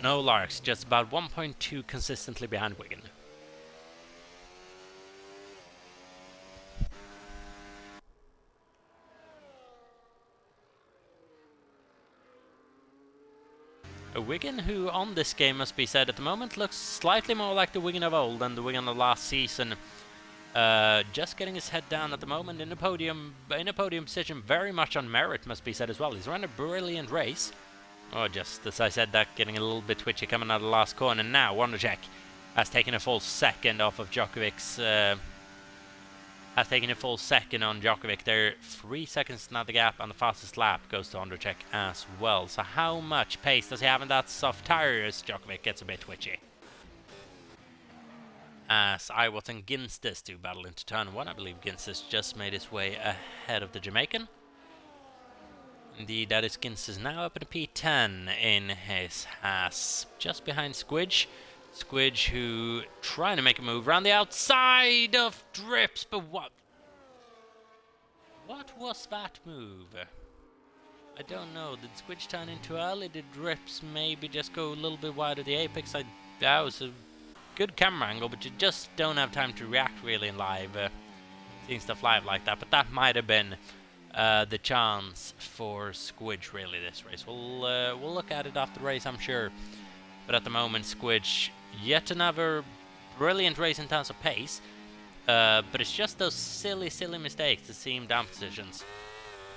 No Larks, just about 1.2 consistently behind Wigan. A Wigan who on this game, must be said, at the moment looks slightly more like the Wigan of old than the Wigan of last season. Just getting his head down at the moment in a podium position, very much on merit, must be said as well. He's run a brilliant race. Oh, just as I said that, getting a little bit twitchy coming out of the last corner. Now Wonderjack has taken a full second off of Djokovic's. Has taken a full second on Djokovic there. 3 seconds now the gap, and the fastest lap goes to Wonderjack as well. So how much pace does he have in that soft tire as Djokovic gets a bit twitchy? As Iwat and Ginstis do battle into turn 1. I believe Ginstis just made his way ahead of the Jamaican. Indeed, that is Ginstis now up at a P10 in his Haas, just behind Squidge. Squidge who trying to make a move around the outside of Drips, but what was that move? I don't know. Did Squidge turn in too early? Did Drips maybe just go a little bit wide of the apex? That was a good camera angle, but you just don't have time to react really in live, seeing stuff live like that. But that might have been the chance for Squidge really this race. We'll look at it after the race, I'm sure. But at the moment, Squidge, yet another brilliant race in terms of pace. But it's just those silly mistakes that seem down positions.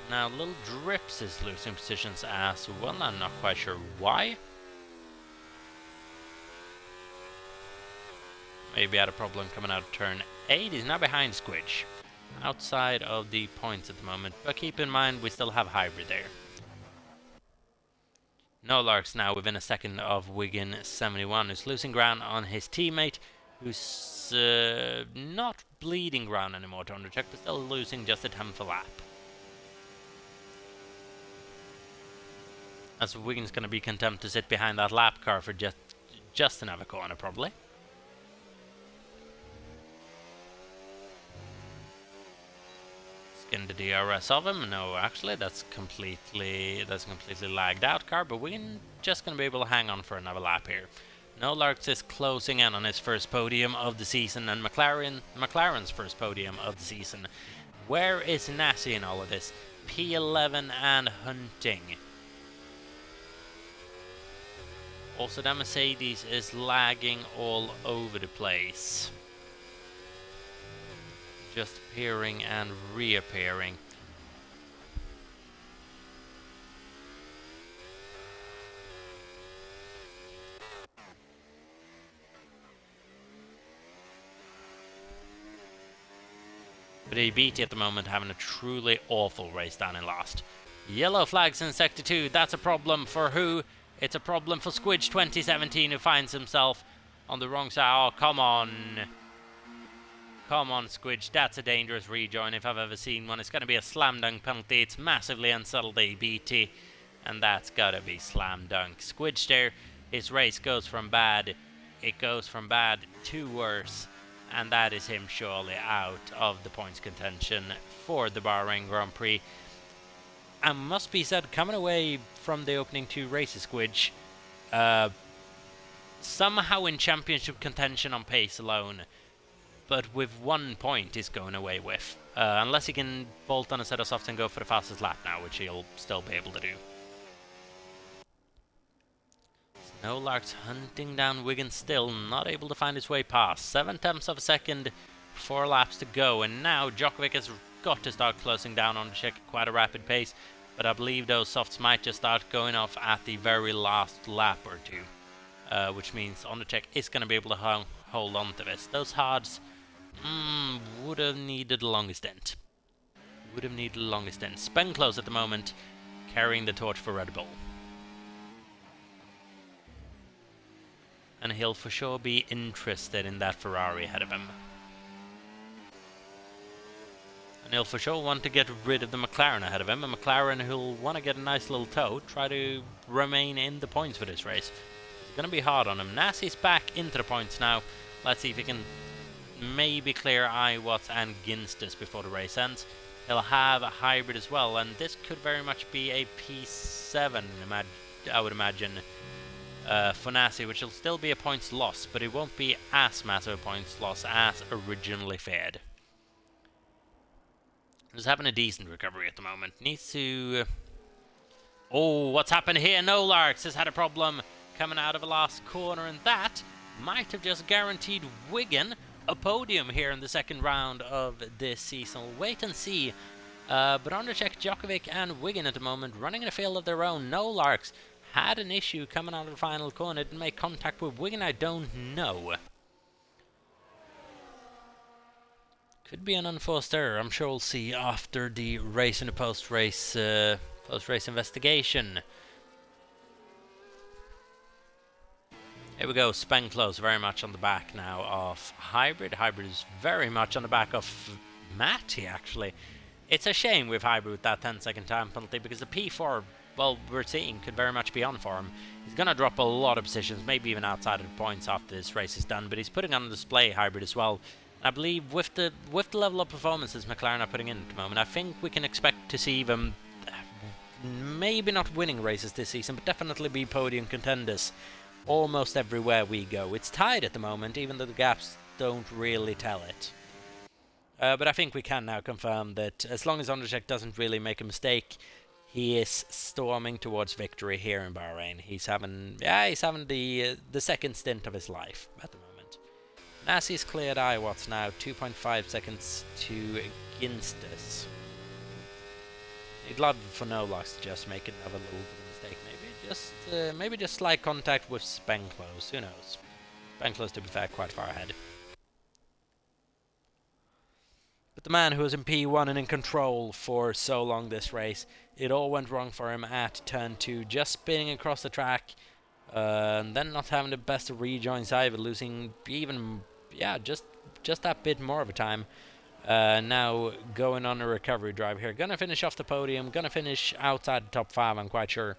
Now, little Drips is losing positions as well. I'm not quite sure why. Maybe had a problem coming out of turn 8. He's now behind Squidge, outside of the points at the moment. But keep in mind, we still have Hybrid there. No Larks now within a second of Wigan 71, who's losing ground on his teammate, who's not bleeding ground anymore to Undercheck, but still losing just a 10th a lap. As Wigan's going to be content to sit behind that lap car for just another corner, probably. In the DRS of him. No, actually, that's completely lagged out car, but we're just going to be able to hang on for another lap here. No Larks is closing in on his first podium of the season, and McLaren's first podium of the season. Where is Nassi in all of this? P11 and hunting. Also, that Mercedes is lagging all over the place. Just appearing and reappearing. But ABT at the moment having a truly awful race down in last. Yellow flags in Sector 2. That's a problem for who? It's a problem for Squidge 2017, who finds himself on the wrong side. Oh, come on. Come on, Squidge, that's a dangerous rejoin if I've ever seen one. It's going to be a slam dunk penalty. It's massively unsettled ABT, and that's got to be slam dunk. Squidge there, his race goes from bad. It goes from bad to worse, and that is him surely out of the points contention for the Bahrain Grand Prix. And must be said, coming away from the opening 2 races, Squidge, somehow in championship contention on pace alone, but with 1 point he's going away with. Unless he can bolt on a set of softs and go for the fastest lap now, which he'll still be able to do. No Lark's hunting down Wiggins still, not able to find his way past. 7/10 of a second, 4 laps to go, and now Djokovic has got to start closing down on the check at quite a rapid pace, but I believe those softs might just start going off at the very last lap or two, which means Ondrzejczyk is going to be able to hold on to this. Those hards would have needed a longer stint. Spen close at the moment, carrying the torch for Red Bull. And he'll for sure be interested in that Ferrari ahead of him. And he'll for sure want to get rid of the McLaren ahead of him, a McLaren who'll want to get a nice little tow, try to remain in the points for this race. It's going to be hard on him. Nassi's back into the points now. Let's see if he can maybe clear Iwatts and Ginsters before the race ends. He'll have a hybrid as well, and this could very much be a P7, I would imagine, for Nassi, which will still be a points loss, but it won't be as massive a points loss as originally feared. He's having a decent recovery at the moment. Needs to... Oh, what's happened here? No Larks has had a problem coming out of the last corner, and that might have just guaranteed Wigan a podium here in the second round of this season. We'll wait and see. But Ondrzejczyk, Djokovic and Wigan at the moment running in a field of their own. No Larks had an issue coming out of the final corner. Didn't make contact with Wigan, I don't know. Could be an unforced error. I'm sure we'll see after the race and the post-race investigation. Here we go, Spen close very much on the back now of Hybrid. Hybrid is very much on the back of Matty, actually. It's a shame with Hybrid with that 10-second time penalty, because the P4, well, we're seeing could very much be on for him. He's going to drop a lot of positions, maybe even outside of the points after this race is done, but he's putting on display Hybrid as well. I believe with the level of performances McLaren are putting in at the moment, I think we can expect to see them maybe not winning races this season, but definitely be podium contenders almost everywhere we go. It's tied at the moment, even though the gaps don't really tell it. But I think we can now confirm that as long as Ondrzejczyk doesn't really make a mistake, he is storming towards victory here in Bahrain. He's having the second stint of his life at the moment. Nassi's cleared Iwatts now, 2.5 seconds to Ginsters. He'd love for No Larks to just make another little bit of mistake, maybe just slight contact with Spen close. Who knows? Spen close, to be fair, quite far ahead. But the man who was in P1 and in control for so long this race, it all went wrong for him at turn 2, just spinning across the track, and then not having the best of rejoins either, losing even, just that bit more of a time. Now going on a recovery drive here, gonna finish off the podium, gonna finish outside the top 5, I'm quite sure.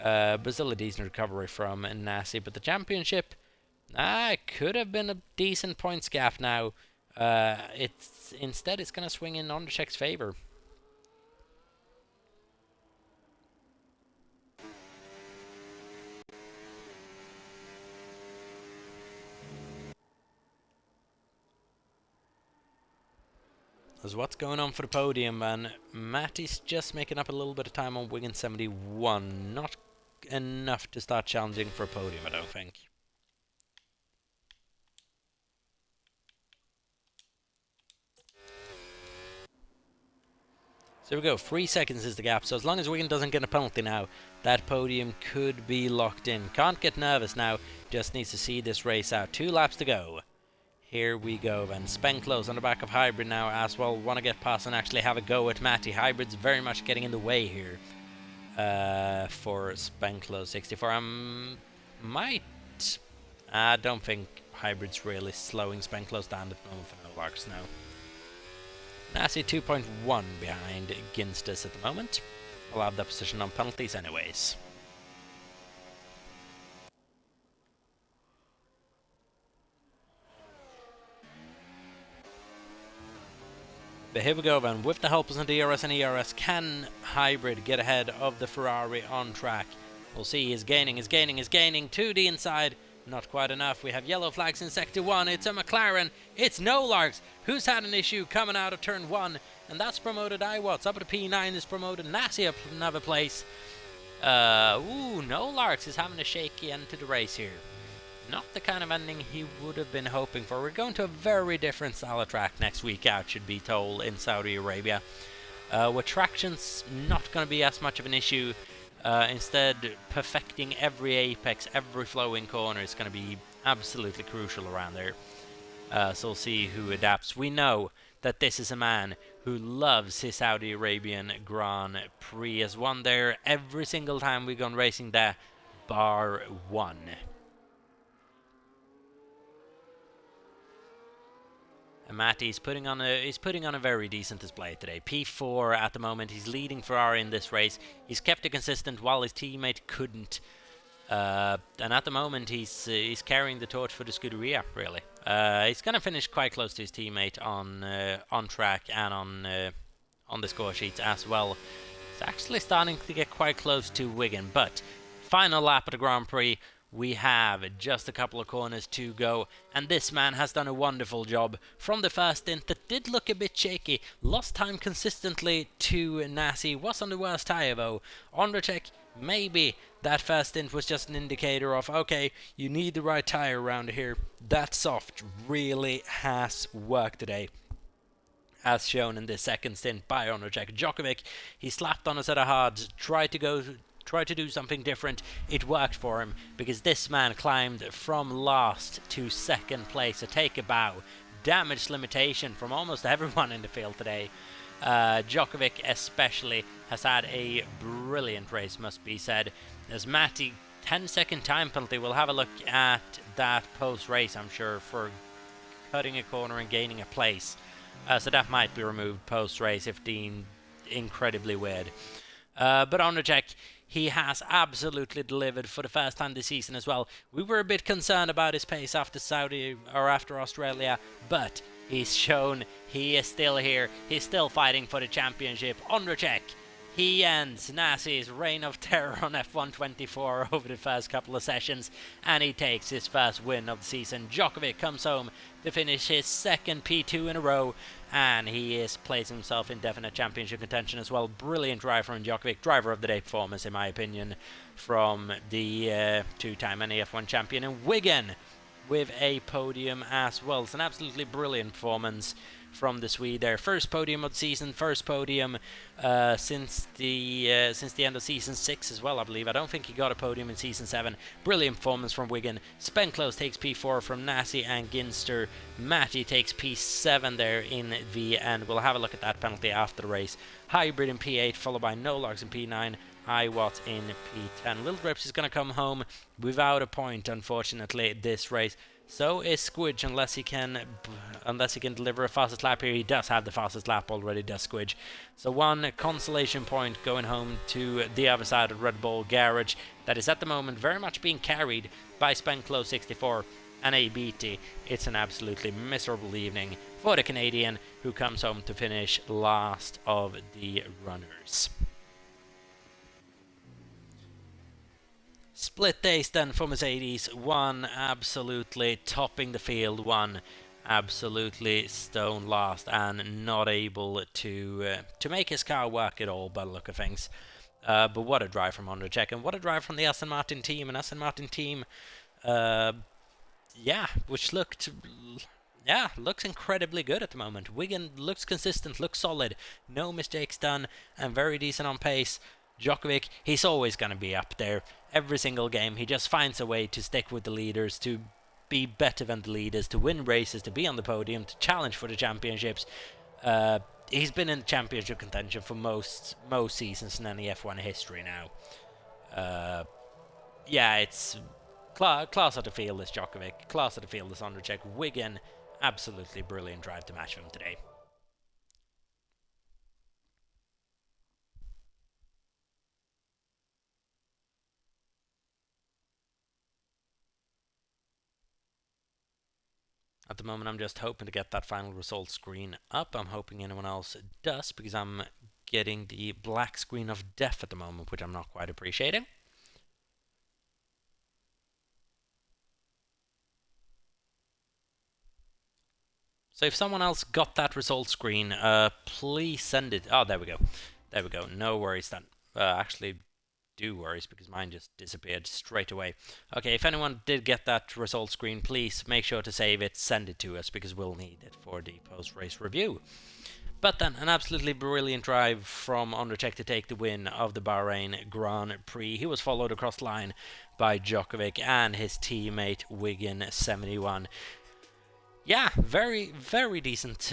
But still a decent recovery from Nassi, but the championship, could have been a decent points gap now. Instead it's going to swing in Ondrzejczyk's favor. As what's going on for the podium, and Matty's just making up a little bit of time on Wigan 71. Not enough to start challenging for a podium, I don't think. So here we go, 3 seconds is the gap, so as long as Wigan doesn't get a penalty now, that podium could be locked in. Can't get nervous now, just needs to see this race out. 2 laps to go. Here we go then. Spen close on the back of Hybrid now as well. Want to get past and actually have a go at Matty. Hybrid's very much getting in the way here for Spen close 64. I don't think Hybrid's really slowing Spen close down at the moment for No Larks now. Nassi 2.1 behind Ginsters at the moment. I'll have that position on penalties anyways. But here we go then, with the helpers on DRS and ERS, can Hybrid get ahead of the Ferrari on track? We'll see, he's gaining to the inside. Not quite enough. We have yellow flags in Sector 1. It's a McLaren. It's No Larks who's had an issue coming out of Turn 1. And that's promoted Iwatts. Up at the P9 is promoted Nassi up another place. No Larks is having a shaky end to the race here. Not the kind of ending he would have been hoping for. We're going to a very different style of track next week out, should be told, in Saudi Arabia. With traction's not going to be as much of an issue. Instead, perfecting every apex, every flowing corner is going to be absolutely crucial around there. So we'll see who adapts. We know that this is a man who loves his Saudi Arabian Grand Prix. Has won there every single time we've gone racing there, bar one. And Matty's putting on a very decent display today. P4 at the moment. He's leading Ferrari in this race. He's kept it consistent while his teammate couldn't. And at the moment, he's carrying the torch for the Scuderia. Really, he's gonna finish quite close to his teammate on track and on the score sheets as well. It's actually starting to get quite close to Wigan. But final lap of the Grand Prix. We have just a couple of corners to go, and this man has done a wonderful job from the first stint that did look a bit shaky. Lost time consistently to Nasi, was on the worst tyre though. Ondracek, maybe that first stint was just an indicator of, okay, you need the right tyre around here. That soft really has worked today, as shown in this second stint by Ondracek. Djokovic, he slapped on a set of hards, tried to do something different. It worked for him because this man climbed from last to second place. So take a bow. Damage limitation from almost everyone in the field today. Djokovic especially has had a brilliant race, must be said. As Matty, 10-second time penalty. We'll have a look at that post-race, I'm sure, for cutting a corner and gaining a place. So that might be removed post-race if deemed incredibly weird. But Ondracek, he has absolutely delivered for the first time this season as well. We were a bit concerned about his pace after after Australia, but he's shown he is still here. He's still fighting for the championship. Ondracek, he ends Nasi's reign of terror on F1 24 over the first couple of sessions, and he takes his first win of the season. Djokovic comes home to finish his second P2 in a row, and he is placing himself in definite championship contention as well. Brilliant drive from Djokovic, driver of the day performance in my opinion from the two-time NEF1 champion. And Wigan with a podium as well. It's an absolutely brilliant performance from the Swede there. First podium of the season, first podium since the end of season 6 as well, I believe. I don't think he got a podium in season 7. Brilliant performance from Wigan. Spenclose takes P4 from Nasi and Ginster. Matty takes P7 there in the end. We'll have a look at that penalty after the race. Hybrid in P8, followed by No Larks in P9. Iwat in P10. Little Grips is going to come home without a point, unfortunately, this race. So is Squidge, unless he can deliver a fastest lap here. He does have the fastest lap already, does Squidge. So one consolation point going home to the other side of Red Bull Garage, that is at the moment very much being carried by Spenclose 64 and ABT. It's an absolutely miserable evening for the Canadian, who comes home to finish last of the runners. Split days then for Mercedes. One absolutely topping the field, one absolutely stone last and not able to make his car work at all by the look of things. But what a drive from Ondracek, and what a drive from the Aston Martin team. An Aston Martin team, which looks incredibly good at the moment. Wigan looks consistent, looks solid, no mistakes done, and very decent on pace. Djokovic, he's always going to be up there. Every single game, he just finds a way to stick with the leaders, to be better than the leaders, to win races, to be on the podium, to challenge for the championships. He's been in championship contention for most seasons in NEF1 history now. It's class of the field is Djokovic, class of the field is Ondracek. Wigan, absolutely brilliant drive to match him today. At the moment, I'm just hoping to get that final result screen up. I'm hoping anyone else does, because I'm getting the black screen of death at the moment, which I'm not quite appreciating. So if someone else got that result screen, please send it. Oh, there we go. There we go. No worries then. Actually, do worries because mine just disappeared straight away. Okay, if anyone did get that result screen, please make sure to save it, send it to us because we'll need it for the post-race review. But then, an absolutely brilliant drive from Undercheck to take the win of the Bahrain Grand Prix. He was followed across the line by Djokovic and his teammate Wiggin71. Yeah, very, very decent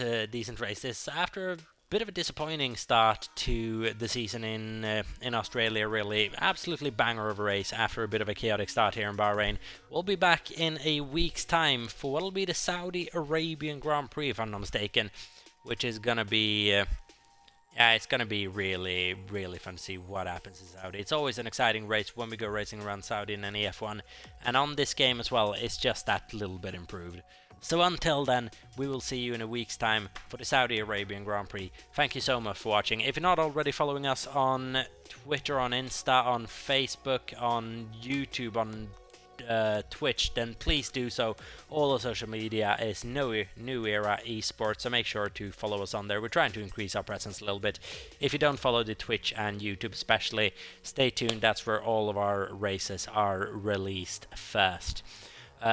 race. This after a bit of a disappointing start to the season in Australia. Really, absolutely banger of a race after a bit of a chaotic start here in Bahrain. We'll be back in a week's time for what'll be the Saudi Arabian Grand Prix, if I'm not mistaken, which is gonna be. It's going to be really, really fun to see what happens in Saudi. It's always an exciting race when we go racing around Saudi in NEF1. And on this game as well, it's just that little bit improved. So until then, we will see you in a week's time for the Saudi Arabian Grand Prix. Thank you so much for watching. If you're not already following us on Twitter, on Insta, on Facebook, on YouTube, on Twitch, then please do so. All the social media is New Era Esports, so make sure to follow us on there. We're trying to increase our presence a little bit. If you don't follow the Twitch and YouTube especially, stay tuned. That's where all of our races are released first.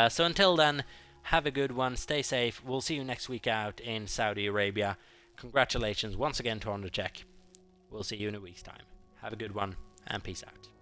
So until then, have a good one, stay safe. We'll see you next week out in Saudi Arabia. Congratulations once again to Undercheck. We'll see you in a week's time. Have a good one, and peace out.